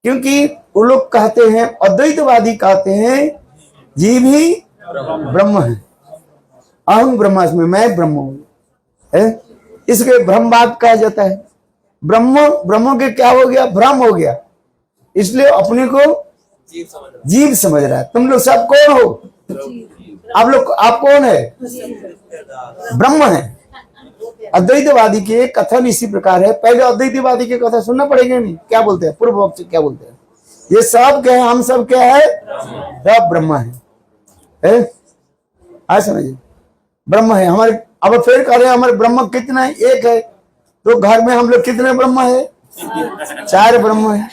क्योंकि वो लोग कहते हैं, अद्वैतवादी कहते हैं जीव ही ब्रह्म है, अहम ब्रह्मास्मि, मैं ब्रह्म हूं, इसके ब्रह्मवाद कहा जाता है। ब्रह्म के क्या हो गया, भ्रम हो गया, इसलिए अपने को जीव समझ रहा है। तुम लोग सब कौन हो? आप कौन है? ब्रह्म है। अद्वैतवादी के कथन इसी प्रकार है। पहले अद्वैतवादी के कथन सुनना पड़ेगा नहीं, क्या बोलते हैं पूर्व पक्ष, क्या बोलते हैं? ये सब क्या है, हम सब क्या है, सब ब्रह्म है। आज समझिए, ब्रह्म है हमारे। अब फिर कह रहे हैं हमारे ब्रह्म कितना है, एक है। तो घर में हम लोग कितने ब्रह्म है? 4 ब्रह्म है।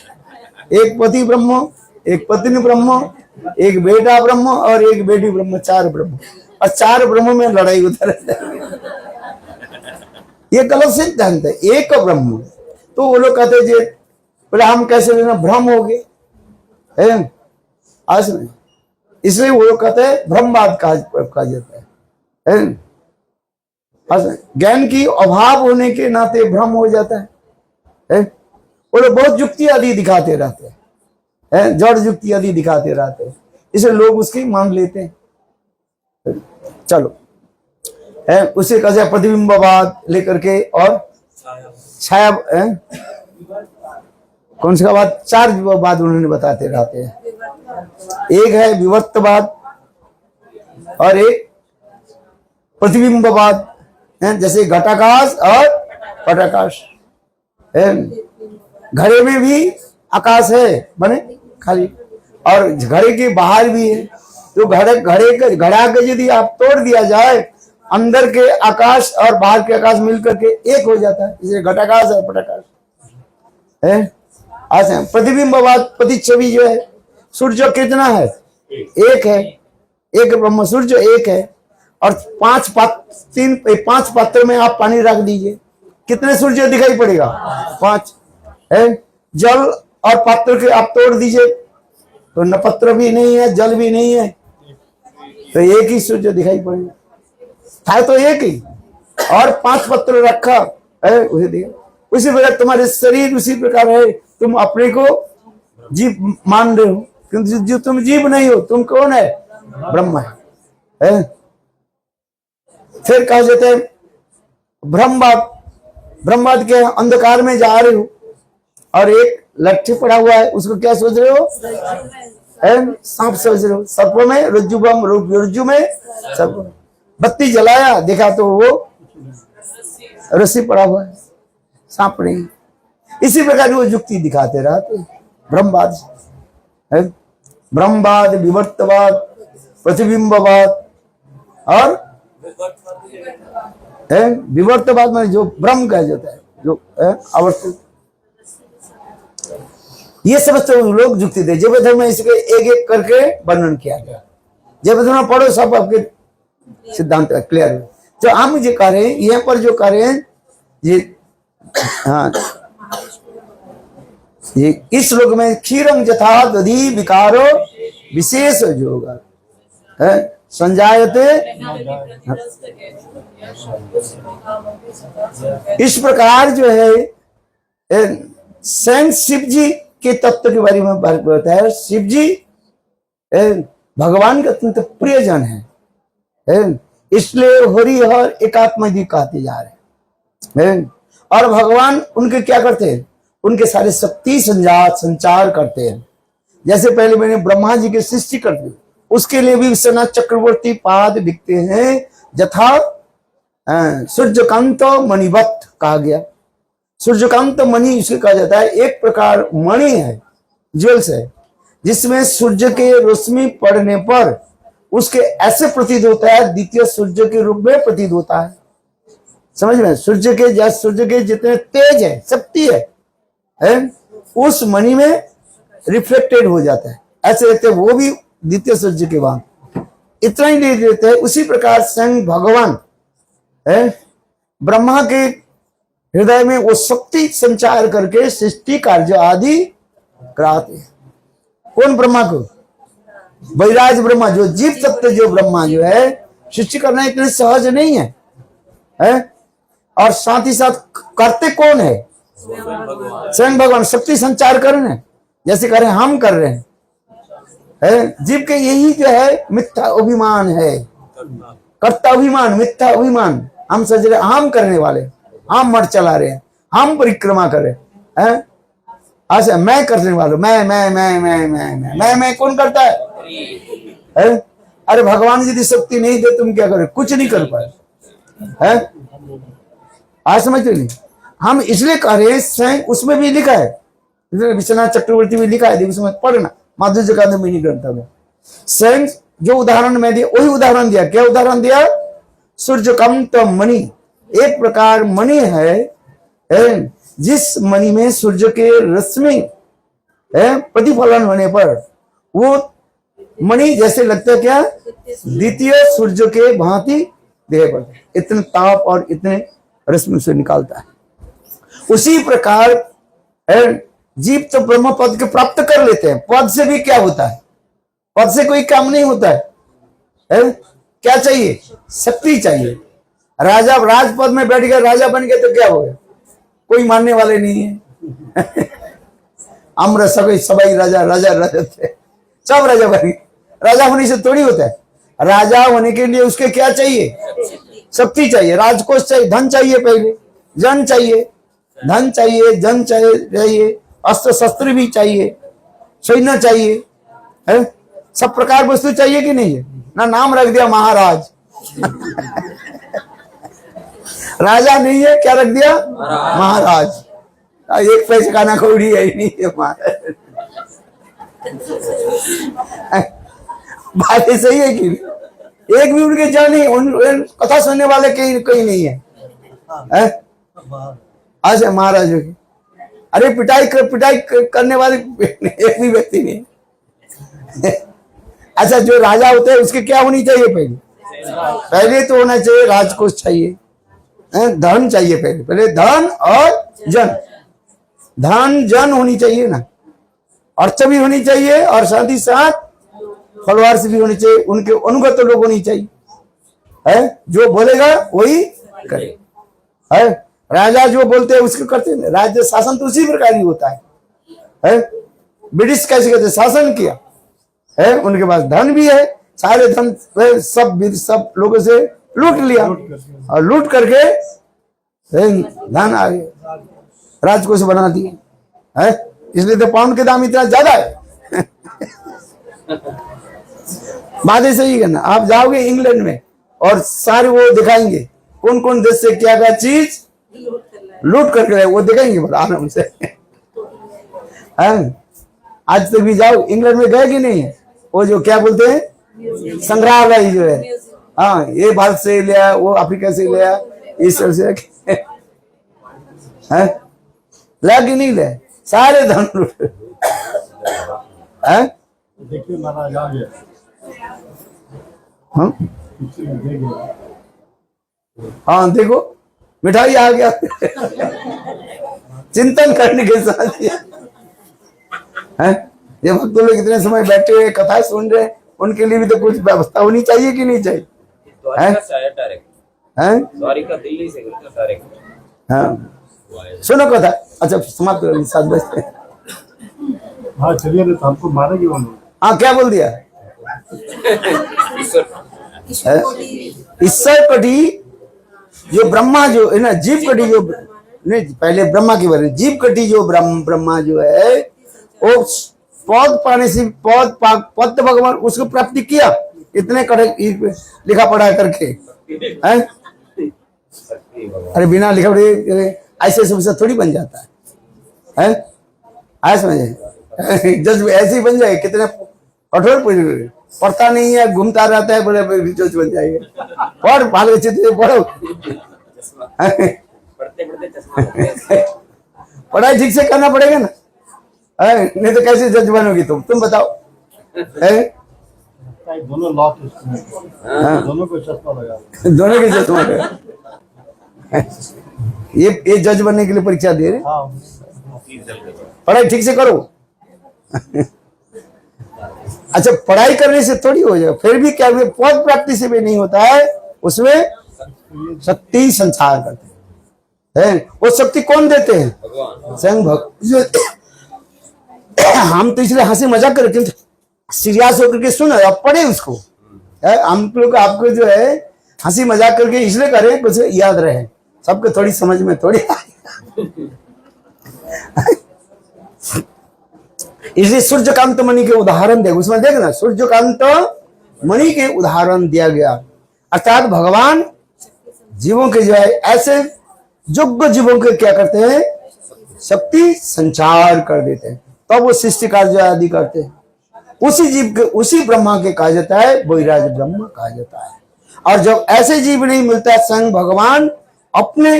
एक पति ब्रह्म, एक पत्नी ब्रह्म, एक बेटा ब्रह्म और एक बेटी ब्रह्म, 4 ब्रह्म। और 4 ब्रह्म में लड़ाई होता रहता है। ये गलत सिद्धांत है, एक ब्रह्म। तो वो लोग कहते हैं बोले हम कैसे लेना, भ्रम हो गए, आज में। इसलिए वो लोग कहते हैं ब्रह्मवाद कहा जाता है। ज्ञान की अभाव होने के नाते भ्रम हो जाता है। वो लोग बहुत युक्ति आदि दिखाते रहते हैं, जड़ युक्ति आदि दिखाते रहते हैं, इसलिए लोग उसकी मान लेते हैं। चलो, उसे कहा प्रतिबिंबवाद लेकर के, और छाया, कौन सा बात, 4 बात उन्होंने बताते रहते हैं। एक है विवर्तवाद और एक प्रतिबिंबवाद, जैसे घटाकाश और पटाकाश। घड़े में भी आकाश है बने खाली, और घड़े के बाहर भी है। तो घड़ा के यदि आप तोड़ दिया जाए, अंदर के आकाश और बाहर के आकाश मिलकर के एक हो जाता है, इसलिए घटाकाश और पटाकाश है। ऐसे प्रतिबिंबवाद, प्रतिच्छवि जो है, सूर्य कितना है, एक है, एक ब्रह्म सूर्य एक है। और 5 पात्र में आप पानी रख दीजिए, कितने सूर्य दिखाई पड़ेगा, 5 है। जल और पात्र के आप तोड़ दीजिए तो न पत्र भी नहीं है, जल भी नहीं है, तो एक ही सूर्य दिखाई पड़ेगा। था तो एक ही, और 5 पत्र रखा है, उसे दिया। उसी प्रकार तुम्हारे शरीर उसी प्रकार है, तुम अपने को जीव मान रहे हो, क्योंकि जो तुम जीव नहीं हो, तुम कौन है, ब्रह्म है। फिर कहा जाता है ब्रह्मवाद। ब्रह्मवाद क्या है, अंधकार में जा रहे हो और एक लट्ठी पड़ा हुआ है, उसको क्या सोच रहे हो, सांप सोच रहे हो। सर्प में रज्जुबम, रज्जु में सर्प। बत्ती जलाया, देखा तो वो रस्सी पड़ा हुआ है, सांप नहीं। इसी प्रकार वो युक्ति दिखाते रहते ब्रह्मवाद है। ब्रह्मवाद, विवर्तवाद, प्रतिबिंबवाद और विवर्तवाद में जो ब्रह्म कहा जाता है, जो अवस्थित, ये समझते लोग युक्ति थे। जब धर्म में इसके एक एक करके वर्णन किया गया। जब धर्म पढ़ो सब आपके सिद्धांत क्लियर है। तो हम जो कह रहे हैं, यहाँ पर जो कह रहे हैं, ये हाँ, ये इस श्लोक में क्षीरम यथा दधि विकारो विशेष योगा है संजायते। इस प्रकार जो है स्वयं शिव जी के तत्व के बारे में बताया है। शिव जी भगवान के अत्यंत प्रियजन है, इसलिए हरिहर एकात्म जी कहते जा रहे हैं। और भगवान उनके क्या करते हैं, उनके सारे शक्ति संचार करते हैं। जैसे पहले मैंने ब्रह्मा जी की सृष्टि कर दी, उसके लिए भी विश्वनाथ चक्रवर्ती पाद लिखते हैं, यथा सूर्यकांत मणिवत कहा गया। सूर्यकांत मणि इसे कहा जाता है, एक प्रकार मणि है, ज्वेल्स है, जिसमें सूर्य के रोशनी पड़ने पर उसके ऐसे प्रतीत होता है, द्वितीय सूर्य के रूप में प्रतीत होता है। समझ में, सूर्य के जितने तेज है, शक्ति है, उस मणि में रिफ्लेक्टेड हो जाता है, ऐसे रहते वो भी द्वितीय सूर्य के बाद। इतना ही नहीं देते हैं, उसी प्रकार स्वयं भगवान ब्रह्मा के हृदय में वो शक्ति संचार करके सृष्टि कार्य आदि कराते हैं। कौन? ब्रह्मा को। वैराज ब्रह्मा, जो जीव सत्य जो ब्रह्मा जो है, सृष्टि करना इतने सहज नहीं है, और साथ ही साथ करते कौन है? स्वयं भगवान। शक्ति संचार कर रहे हैं, जैसे करें हम कर रहे हैं। जीव के यही जो है मिथ्या अभिमान है, कर्ता अभिमान, मिथ्या अभिमान। हम सोच रहे हम करने वाले, हम मठ चला रहे हैं, हम परिक्रमा कर रहे हैं। अच्छा, मैं करने वाला, मैं कौन करता है? अरे भगवान यदि शक्ति नहीं दे तुम क्या करें? कुछ नहीं कर पाए। आज समझते नहीं। हम इसलिए कह रहे हैं, स्वयं उसमें भी लिखा है, विश्वनाथ चक्रवर्ती में लिखा है, उसमें पढ़ना, माधुर्य का मिनी ग्रंथ में स्वयं जो उदाहरण में दिया वही उदाहरण दिया। क्या उदाहरण दिया? सूर्य कम मणि, एक प्रकार मणि है, जिस मणि में सूर्य के रश्मि प्रतिफलन होने पर वो मणि जैसे लगता है क्या? द्वितीय सूर्य के भांति देह पर इतने ताप और इतने रश्मि से निकालता है। उसी प्रकार जीव तो ब्रह्म पद के प्राप्त कर लेते हैं। पद से भी क्या होता है? पद से कोई काम नहीं होता है। क्या चाहिए? शक्ति चाहिए। राजा राजपद में बैठ गया, राजा बन गया तो क्या हो गया? कोई मानने वाले नहीं है। अमर सभी राजा राजा राजा थे, सब राजा बन गए। राजा होने से थोड़ी होता है। राजा होने के लिए उसके क्या चाहिए? शक्ति चाहिए, राजकोष चाहिए, धन चाहिए, पहले जन चाहिए, धन चाहिए, जन चाहिए, अस्त्र शस्त्र भी चाहिए, सैन्य चाहिए, है? सब प्रकार वस्तु चाहिए कि नहीं है? ना नाम रख दिया महाराज। राजा नहीं है, क्या रख दिया? महाराज। एक पैसे का ना कौड़ी है ही नहीं है महाराज। बात सही है कि एक भी उनके जन नहीं, कथा सुनने वाले कहीं नहीं है, अच्छा महाराज की। अरे पिटाई करने वाले एक भी व्यक्ति नहीं। अच्छा, जो राजा होते हैं उसके क्या होनी चाहिए? पहले तो होना चाहिए राजकोष चाहिए, धन चाहिए, पहले धन और जन। धन जन होनी चाहिए ना, अर्थ भी होनी चाहिए, और साथ ही साथ फलवार से भी होनी चाहिए, उनके अनुगत लोग होनी चाहिए, है? जो बोलेगा वही करे, है? राजा जो बोलते हैं उसको करते हैं। राज्य शासन तो उसी प्रकार ही होता है? ब्रिटिश कैसे कहते? शासन किया है, उनके पास धन भी है, सारे धन सब लोगों से लूट लिया, और लूट करके धन आ गए, राजकोष बना दिए, है? इसलिए तो पाउंड के दाम इतना ज्यादा है। बातें सही करना। आप जाओगे इंग्लैंड में और सारे वो दिखाएंगे कौन कौन देश से क्या क्या चीज लूट करके, वो दिखाएंगे बड़ा आराम से। आज तक भी जाओ, इंग्लैंड में गए कि नहीं है? वो जो क्या बोलते हैं संग्रहालय जो है, हाँ, ये भारत से लिया, वो अफ्रीका से लिया, इस तरह से ला कि नहीं ले, सारे धन लूट। देखिए महाराज आ गया। हाँ देखो, मिठाई आ गया। चिंतन करने के साथ ये भक्त लोग इतने समय बैठे हुए कथा सुन रहे हैं, उनके लिए भी तो कुछ व्यवस्था होनी चाहिए कि नहीं चाहिए? द्वारिका दिल्ली से डायरेक्ट। हाँ, सुनो कथा। अच्छा, समाप्त करो, 7 बजते। हाँ चलिए, तो हमको मारेंगे वो लोग। हाँ, क्या बोल दिया? ईश्वर कटी जो ब्रह्मा जो है ना, जीव कटी जो नहीं, पहले ब्रह्मा की बारे, जीव कटी जो ब्रह्मा जो है, वो पद पाने से पद भगवान उसको प्राप्ति किया, इतने करे लिखा पढ़ा करके, हैं? अरे बिना लिखा पढ़े ऐसे सबसे थोड़ी बन जाता है, ऐसे समझे? जज ऐसे ही बन जाए, कितने कठोर पढ़ता नहीं है, घूमता रहता है, बड़े जज बन जाएंगे। पढ़ भाग पढ़ो, पढ़ाई ठीक से करना पड़ेगा ना, नहीं तो कैसे जज बनोगी तुम बताओ? दोनों लॉ दोनों को चश्मा लगा, दोनों के चश्मा लगा। ये जज बनने के लिए परीक्षा दे रहे हैं। हाँ। पढ़ाई ठीक से करो। अच्छा, पढ़ाई करने से थोड़ी हो जाए, फिर भी क्या पद प्राप्ति से भी नहीं होता है, उसमें शक्ति संचार करते हैं। वो शक्ति कौन देते हैं? स्वयं भगवान। हम तो इसलिए हंसी मजाक करते हैं, सीरियस होकर के सुन अब पढ़े उसको। हम लोग आपको जो है हंसी मजाक करके इसलिए करें कुछ याद रहे, सबके थोड़ी समझ में थोड़ी। इसलिए सूर्यकांत मणि के उदाहरण देखो, उसमें देखना सूर्यकांत मणि के उदाहरण दिया गया। अर्थात भगवान जीवों के जो है ऐसे योग्य जीवों के क्या करते हैं? शक्ति संचार कर देते हैं, तब वो सृष्टि कार्य आदि करते हैं। उसी जीव के, उसी ब्रह्मा के कहा जाता है वैराज ब्रह्म कहा जाता है। और जब ऐसे जीव नहीं मिलता, स्वयं भगवान अपने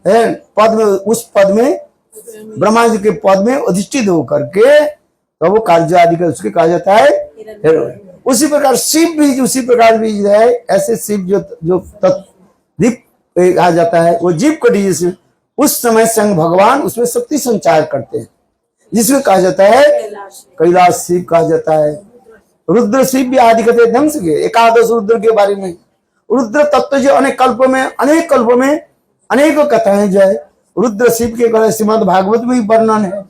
पद में, उस पद में ब्रह्मा जी के पद में अधिष्ठित होकर के तो वो कार्य आदि का उसके कहा जाता है। उसी प्रकार शिव भी उसी प्रकार भी जो है, ऐसे शिव जो तत्दीप कहा जाता है, वो जीव को जिसमें उस समय स्वयं भगवान उसमें शक्ति संचार करते हैं, जिसको कहा जाता है कैलाश शिव कहा जाता है। रुद्र शिव भी आदि कहते ढंग से एकादश रुद्र के बारे में। रुद्र तत्व जो अनेक कल्पों में अनेकों कथाएं जो है रुद्र शिव के श्रीमद् भागवत में भी वर्णन है।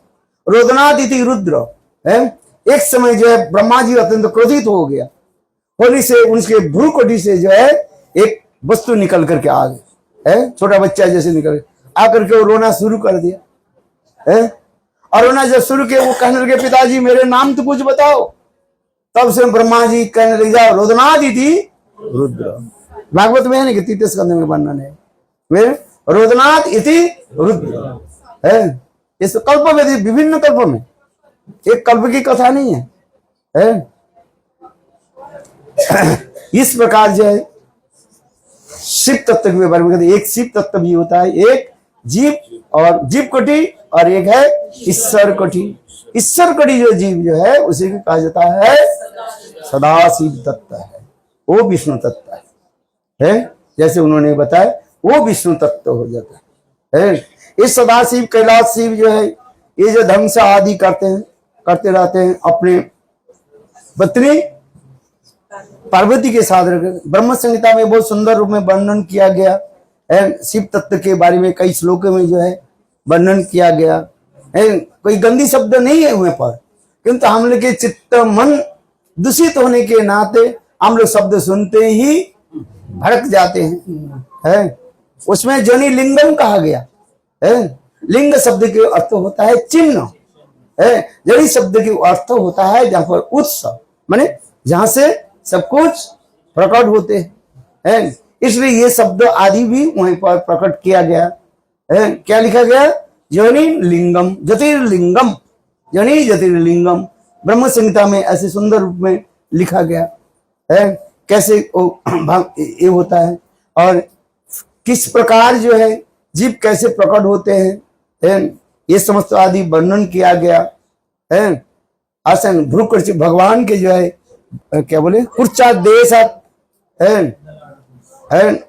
रोदनादिति रुद्र है। एक समय जो है ब्रह्मा जी अत्यंत क्रोधित हो गया, होली से उनके भ्रू कोटि से जो है एक वस्तु निकल करके आ गई है, छोटा बच्चा जैसे निकल आकर के वो रोना शुरू कर दिया है। और रोना जब शुरू किया, वो कहने लगे पिताजी मेरे नाम तो कुछ बताओ। तब से ब्रह्मा जी कहने लगे जाओ रोदनादिति रुद्र। भागवत में है ना कि 3 स्कंध में वर्णन है, रोदनाथ इति रुद्र है। इस कल्प में विभिन्न कल्पों में, एक कल्प की कथा नहीं है। इस प्रकार जो है शिव तत्व के बारे में कहते हैं, एक शिव तत्व भी होता है, एक जीव और जीव कोटि, और एक है ईश्वर कोटि। ईश्वर कोटि जो जीव जो है उसी को कहा जाता है सदाशिव तत्व है, वो विष्णु तत्व है। जैसे उन्होंने बताया वो विष्णु तत्व हो जाता है। इस सदाशिव कैलाश शिव जो है, ये जो ढंग से आदि करते रहते हैं, अपने पत्नी पार्वती के साथ ब्रह्म संहिता में बहुत सुंदर रूप में वर्णन किया गया है। शिव तत्व के बारे में कई श्लोकों में जो है वर्णन किया गया है। कोई गंदी शब्द नहीं है वहां पर, किंतु हम लोग के चित्त मन दूषित होने के नाते हम लोग शब्द सुनते ही भड़क जाते हैं। उसमें जनि लिंगम कहा गया है। लिंग शब्द के अर्थ होता है चिन्ह है। जनि शब्द के अर्थ होता है जहां पर उत्सव, माने जहां से सब कुछ प्रकट होते हैं। इसलिए ये शब्द आदि भी वहीं पर प्रकट किया गया है। क्या लिखा गया? जनि लिंगम ज्योतिर्लिंगम, जनि ज्योतिर्लिंगम ब्रह्म संहिता में ऐसे सुंदर रूप में लिखा गया है। कैसे ये होता है और किस प्रकार जो है जीव कैसे प्रकट होते हैं, ये समस्त आदि वर्णन किया गया है। आसन भ्रूकृष्ण भगवान के जो है क्या बोले कुर्चा देश है,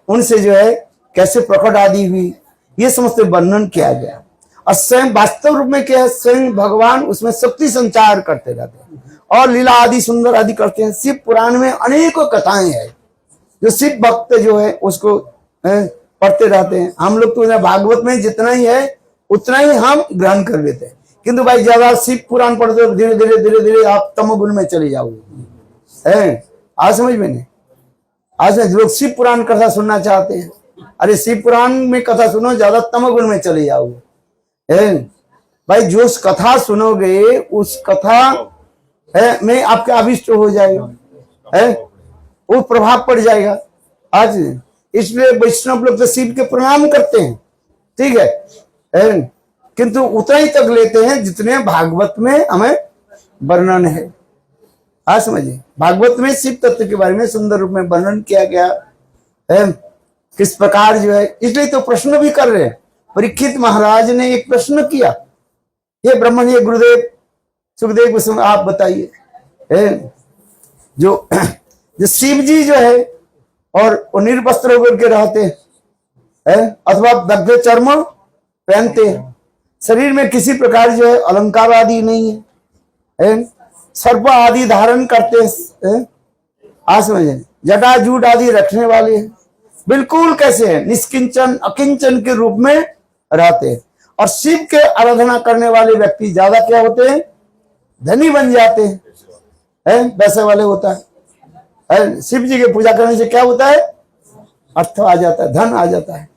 उनसे जो है कैसे प्रकट आदि हुई, ये समस्त वर्णन किया गया। और स्वयं वास्तव रूप में क्या है, स्वयं भगवान उसमें शक्ति संचार करते रहते हैं और लीला आदि सुंदर आदि करते हैं। शिव पुराण में अनेकों कथाएं हैं जो शिव भक्त जो है उसको पढ़ते रहते हैं। हम लोग तो भागवत में जितना ही है उतना ही हम ग्रहण कर लेते हैं, किंतु भाई ज्यादा शिव पुराण पढ़ते हो धीरे धीरे आप तमोगुण में चले जाओगे। आज समझ में नहीं, आज लोग शिव पुराण कथा सुनना चाहते हैं। अरे शिव पुराण में कथा सुनो, ज्यादा तमोगुण में चले जाओगे। भाई जो कथा सुनोगे उस कथा में आपका अभिष्ट हो जाएगा, वो प्रभाव पड़ जाएगा। आज इसलिए वैष्णव लोग तो शिव के प्रणाम करते हैं, ठीक है, किंतु उतना ही तक लेते हैं जितने भागवत में हमें वर्णन है। आज समझिए भागवत में शिव तत्व के बारे में सुंदर रूप में वर्णन किया गया है, किस प्रकार जो है। इसलिए तो प्रश्न भी कर रहे हैं। परीक्षित महाराज ने एक प्रश्न किया, हे ब्रह्मण, हे गुरुदेव, सुखदेव गोस्वामी आप बताइए, जो शिव जी जो है और वो निर्वस्त्र होकर के रहते हैं, है, अथवा दग्ध चर्म पहनते हैं। शरीर में किसी प्रकार जो है अलंकार आदि नहीं है, सर्प आदि धारण करते हैं। आज समझे, जटाजूट आदि रखने वाले हैं। बिल्कुल कैसे है, निष्किंचन अकिंचन के रूप में रहते हैं। और शिव के आराधना करने वाले व्यक्ति ज्यादा क्या होते हैं, धनी बन जाते हैं, पैसे वाले होता है। शिव जी की पूजा करने से क्या होता है, अर्थ आ जाता है, धन आ जाता है।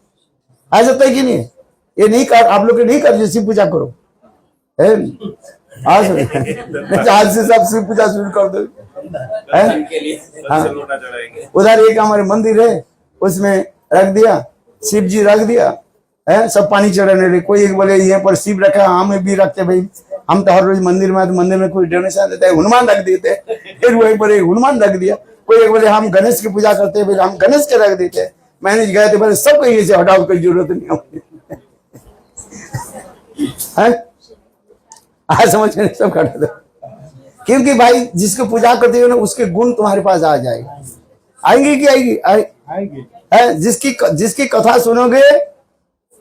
आ जाता है कि नहीं? ये नहीं कर, आप लोग नहीं कर, शिव पूजा करो। आज से सब शिव पूजा शुरू कर दो। हाँ, उधर एक हमारे मंदिर है, उसमें रख दिया शिव जी, रख दिया है, सब पानी चढ़ाने लगे। कोई एक बोले यहाँ पर शिव रखा, हम भी रखते भाई, हम तो हर रोज मंदिर में, तो मंदिर में कोई डोनेशन देता है, हनुमान रख देते हैं, फिर वहीं पर एक हनुमान रख दिया। कोई एक बोले हम गणेश की पूजा करते हैं, हम गणेश के रख देते हैं। मैंने गए थे, बोले सबको ये से हटाओ, कोई जरूरत नहीं है। आज समझ में सब हटा दो, क्योंकि भाई जिसको पूजा करते हो ना, उसके गुण तुम्हारे पास आ जाएगा। आएंगे कि आएगी? है, जिसकी कथा सुनोगे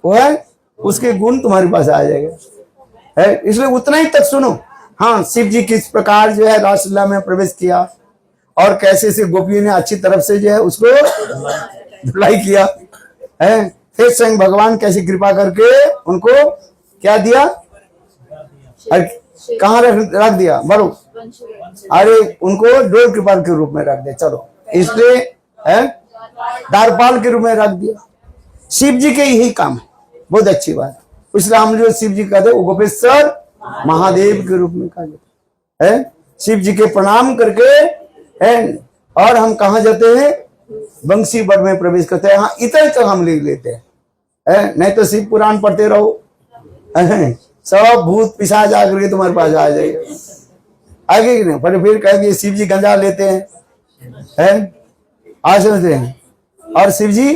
वो है, उसके गुण तुम्हारे पास आ जाएगा। है, इसलिए उतना ही तक सुनो। हाँ, शिव जी किस प्रकार जो है रासलीला में प्रवेश किया और कैसे से गोपियों ने अच्छी तरफ से जो है उसको धुलाई किया है। फिर स्वयं भगवान कैसे कृपा करके उनको क्या दिया, कहाँ रख दिया, बड़ो, अरे उनको डोर कृपाल के रूप में रख दिया। चलो, इसलिए है द्वारपाल के रूप में रख दिया। शिव जी के यही काम है, बहुत अच्छी बात। इसलिए हम जो शिव जी कहते हैं वो गोपेश्वर महादेव के रूप में कहा जाता है। शिव जी के प्रणाम करके है, और हम कहा जाते हैं, बंसी वर में प्रवेश करते हैं। हाँ, इतना तो हम लिख लेते हैं, नहीं तो शिव पुराण पढ़ते रहो, सब भूत पिशाच आकर के तुम्हारे पास आ जाएगा। आगे की नहीं, पर फिर कहेंगे शिव जी गंजा लेते हैं, आज समझते हैं, और शिव जी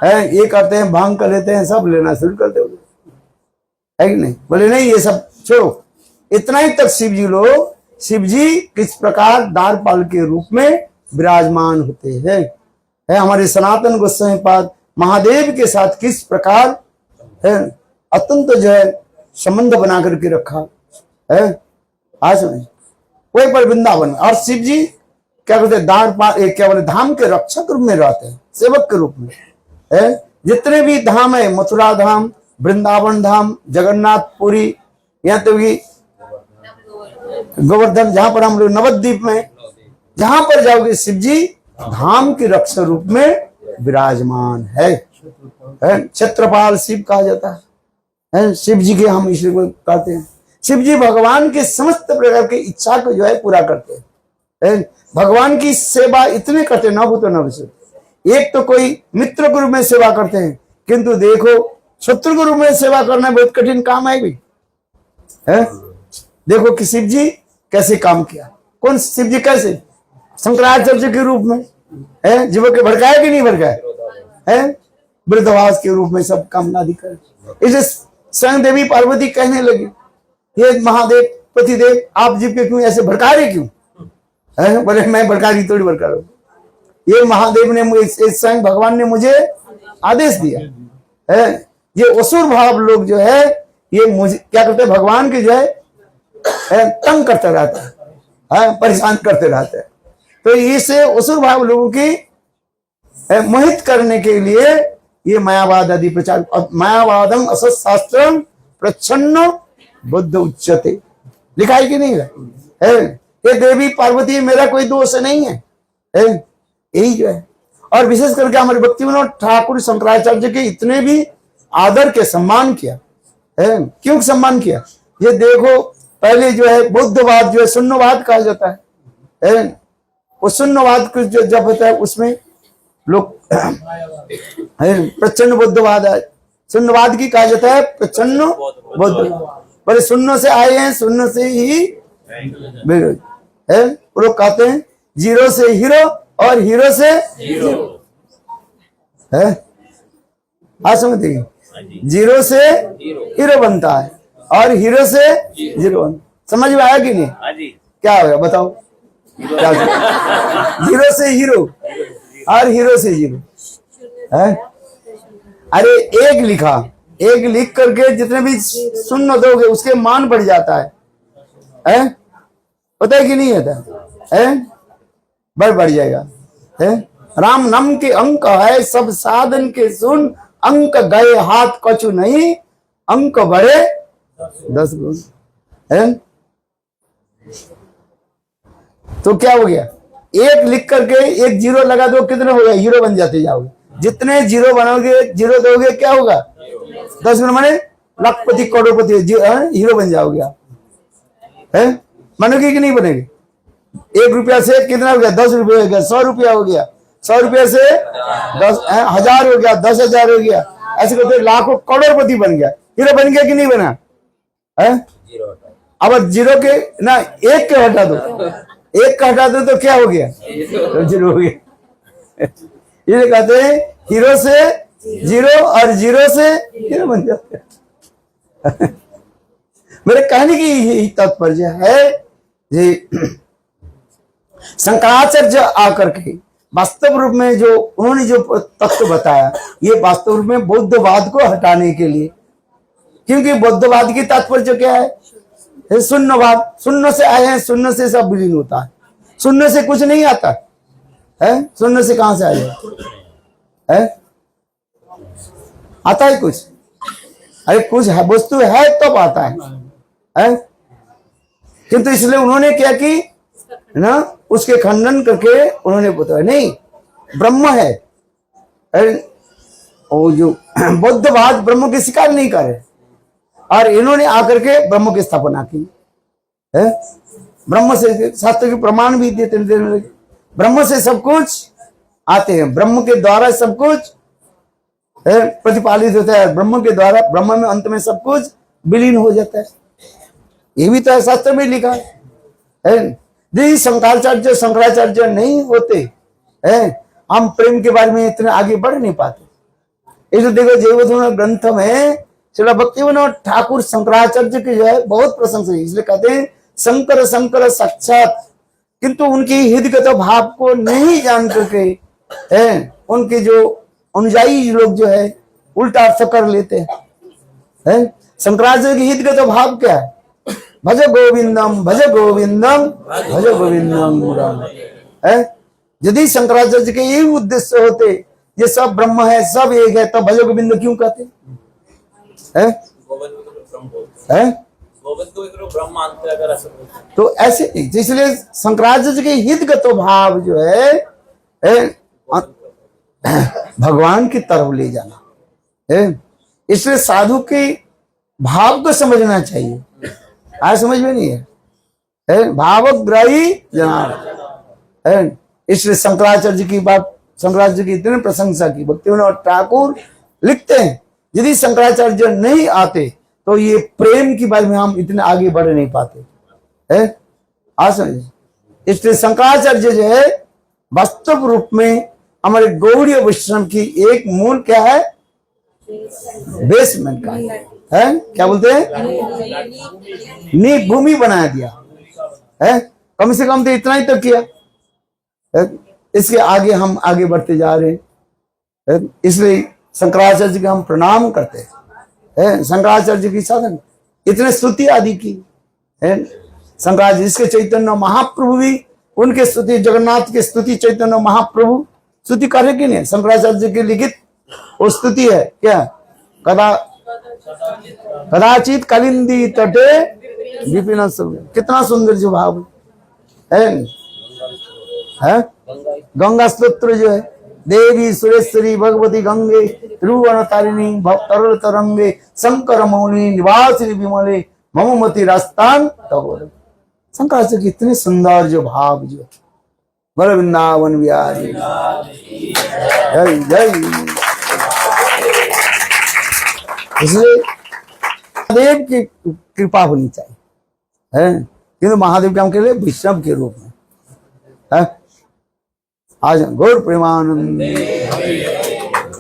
है ये करते हैं, भांग कर लेते हैं, सब लेना शुरू करते हो, है कि नहीं? बोले नहीं, ये सब छोड़ो। इतना ही तक शिव जी किस प्रकार द्वारपाल के रूप में विराजमान होते हैं, है हमारे सनातन गोस्वामी पाद महादेव के साथ किस प्रकार है अत्यंत जो है संबंध बना करके रखा है। आज में वही पर वृंदावन, और शिव जी क्या कहते हैं, द्वारपाल, क्या बोले, धाम के रक्षक रूप में रहते हैं, सेवक के रूप में है। जितने भी धाम है, मथुरा धाम, वृंदावन धाम, जगन्नाथपुरी, यहाँ तक भी गोवर्धन, जहां पर हम लोग नवद्वीप में, जहां पर जाओगे शिव जी धाम के रक्षक रूप में विराजमान है। क्षेत्रपाल शिव कहा जाता है। शिव जी के हम इसलिए कहते हैं, शिव जी भगवान के समस्त प्रकार की इच्छा को जो है पूरा करते हैं। भगवान की सेवा इतने करते न भूतो न विश्रुतो। एक तो कोई मित्र के रूप में सेवा करते हैं, किंतु देखो शत्रु के रूप में सेवा करना बहुत कठिन काम है भाई। देखो कि शिव जी कैसे काम किया, कौन शिव जी कैसे, शंकराचार्य के रूप में है, जीवों के भड़काया कि नहीं भड़काया है, वृद्धवास के रूप में सब कामना दिखाए। इसे स्वयं देवी पार्वती कहने लगी, ये महादेव पतिदेव आप जीव के क्यों ऐसे भड़का रहे, क्यों है? बोले मैं भड़का रही, थोड़ी भड़का रहा हूं, ये महादेव ने मुझे, स्वयं भगवान ने मुझे आदेश दिया है। ये असुर भाव लोग जो है, ये मुझे क्या करते हैं, भगवान के जो है तंग करते रहता है, परेशान करते रहते हैं। तो इसे असुर भाव लोगों की मोहित करने के लिए ये मायावाद आदि प्रचार, मायावादम असत शास्त्रम प्रच्छन्न बुद्ध उच्चते, लिखा है कि नहीं है? ये देवी पार्वती मेरा कोई दोष नहीं है, यही जो है। और विशेष करके हमारे भक्ति विनोद ठाकुर शंकराचार्य के इतने भी आदर के सम्मान किया है। क्यों सम्मान किया? ये देखो पहले जो है बुद्धवाद जो है शून्यवाद कहा जाता है, वो शून्यवाद को जो जब होता है उसमें लोग प्रचंड बुद्धवाद है, शून्यवाद की कहा जाता है प्रचंड बुद्ध, बड़े शून्य से आए हैं, शून्य से ही है। लोग कहते हैं जीरो से हीरो और हीरो से जीरो है, आज समझते, जीरो से हीरो बनता है और हीरो से जीरो बनता, समझ में आया कि नहीं? क्या होगा बताओ? जीरो से हीरो और हीरो से जीरो है, अरे एक लिखा, एक लिख करके जितने भी शून्य दोगे उसके मान बढ़ जाता है? पता है कि नहीं होता है? बढ़ जाएगा है? राम नाम के अंक है सब साधन के सुन, अंक गए हाथ कछु नहीं, अंक बढ़े 10 गुण है। तो क्या हो गया, एक लिख करके एक जीरो लगा दो, कितने हो गए? हीरो बन जाते जाओगे। जितने जीरो बनोगे, जीरो दोगे, क्या होगा? 10 गुण माने लाखपति करोड़पति हीरो बन जाओगे आप है। बनोगे कि नहीं बनेगी? 1 रुपया से कितना हो गया? 10 रुपया हो गया, 100 रुपया हो गया, 100 रुपये से 10,000 हो गया, 10,000 हो गया, ऐसे करते लाखों करोड़पति बन गया। हीरो बन गया कि नहीं बना है? अब जीरो के ना एक के हटा दो, एक का हटा दो तो क्या हो गया? तो जीरो हो गया। ये कहते हैं हीरो से जीरो और जीरो से हीरो बन जाते हैं। मेरे कहने की यही तात्पर्य है जी, शंकराचार्य आकर के वास्तव रूप में जो उन्होंने जो तत्व बताया, ये वास्तव रूप में बौद्धवाद को हटाने के लिए, क्योंकि बौद्धवाद की तात्पर्य क्या है? शून्यवाद। शून्य से आए हैं, शून्य से सब विलीन होता है, शून्य से कुछ नहीं आता है। शून्य से कहां से आया है? आता है कुछ? अरे कुछ है, वस्तु है तब आता है? किंतु इसलिए उन्होंने क्या की ना, उसके खंडन करके उन्होंने बताया नहीं, ब्रह्म है। और जो बौद्धवाद ब्रह्म की स्वीकार नहीं करे, और इन्होंने आकर के ब्रह्म की स्थापना की है। ब्रह्म से शास्त्र के प्रमाण भी देते, ब्रह्म से सब कुछ आते हैं, ब्रह्म के द्वारा सब कुछ प्रतिपालित होता है, ब्रह्म के द्वारा, ब्रह्म में अंत में सब कुछ विलीन हो जाता है। ये भी तो है, शास्त्र में लिखा है। यदि शंकराचार्य नहीं होते हम प्रेम के बारे में इतने आगे बढ़ नहीं पाते। इसे देखो जैवधर्म ग्रंथ में श्रील भक्तिविनोद ठाकुर शंकराचार्य की जो है बहुत प्रशंसा है, इसलिए कहते हैं शंकर शंकर साक्षात, किंतु उनकी हृदयगत भाव को नहीं जान करके उनके जो अनुयायी लोग जो है उल्टा अर्थ कर लेते हैं। शंकराचार्य की हृदयगत भाव क्या है? भज गोविंदम भज गोविंदम भज गोविंदम है। यदि शंकराचार्य के यही उद्देश्य होते, ये सब ब्रह्म है, सब एक है, तब भज गोविंद क्यों कहते हैं? तो ऐसे इसलिए शंकराचार्य के हितगत भाव जो है भगवान की तरफ ले जाना है। इसलिए साधु के भाव को समझना चाहिए, आज समझ में नहीं है भावग्राही जनार्दन। इसलिए शंकराचार्य की बात, शंकराचार्य की इतनी प्रशंसा की। भक्तिविनोद ठाकुर लिखते हैं यदि शंकराचार्य नहीं आते तो ये प्रेम की बात में हम इतने आगे बढ़ नहीं पाते है। आज समझिए, इसलिए शंकराचार्य जो है वास्तव रूप में हमारे गौड़ीय वैष्णव की एक मूल क्या है? बेसमेंट का है, क्या बोलते हैं? नींव भूमि बना दिया है। कम से कम तो इतना ही तो किया है। इसके आगे हम आगे बढ़ते जा रहे हैं। इसलिए शंकराचार्य के हम प्रणाम करते हैं। शंकराचार्य की साधन इतने स्तुति आदि की है। शंकराचार्य इसके चैतन्य महाप्रभु भी उनके स्तुति, जगन्नाथ के स्तुति चैतन्य महाप्रभु स्तुति करे कि नहीं? शंकराचार्य की लिखित वो स्तुति है क्या? कदाचित कलिंदी तटे विपिन सब, कितना सुंदर जो भाव है। गंगा स्तोत्र जो है, देवी सुरेश्वरी भगवती गंगे त्रिभुवन तारिणी तरल तरंगे शंकर मौनी निवासिनी विमले मममति रास्तान तब। शंकराचार्य की इतने सुंदर जो भाव जो बर वृंदावन बिहारी जय जय। इसलिए महादेव की कृपा होनी चाहिए है, किंतु महादेव के हम के लिए वैष्णव के रूप में है। आज गौर प्रेमानंद।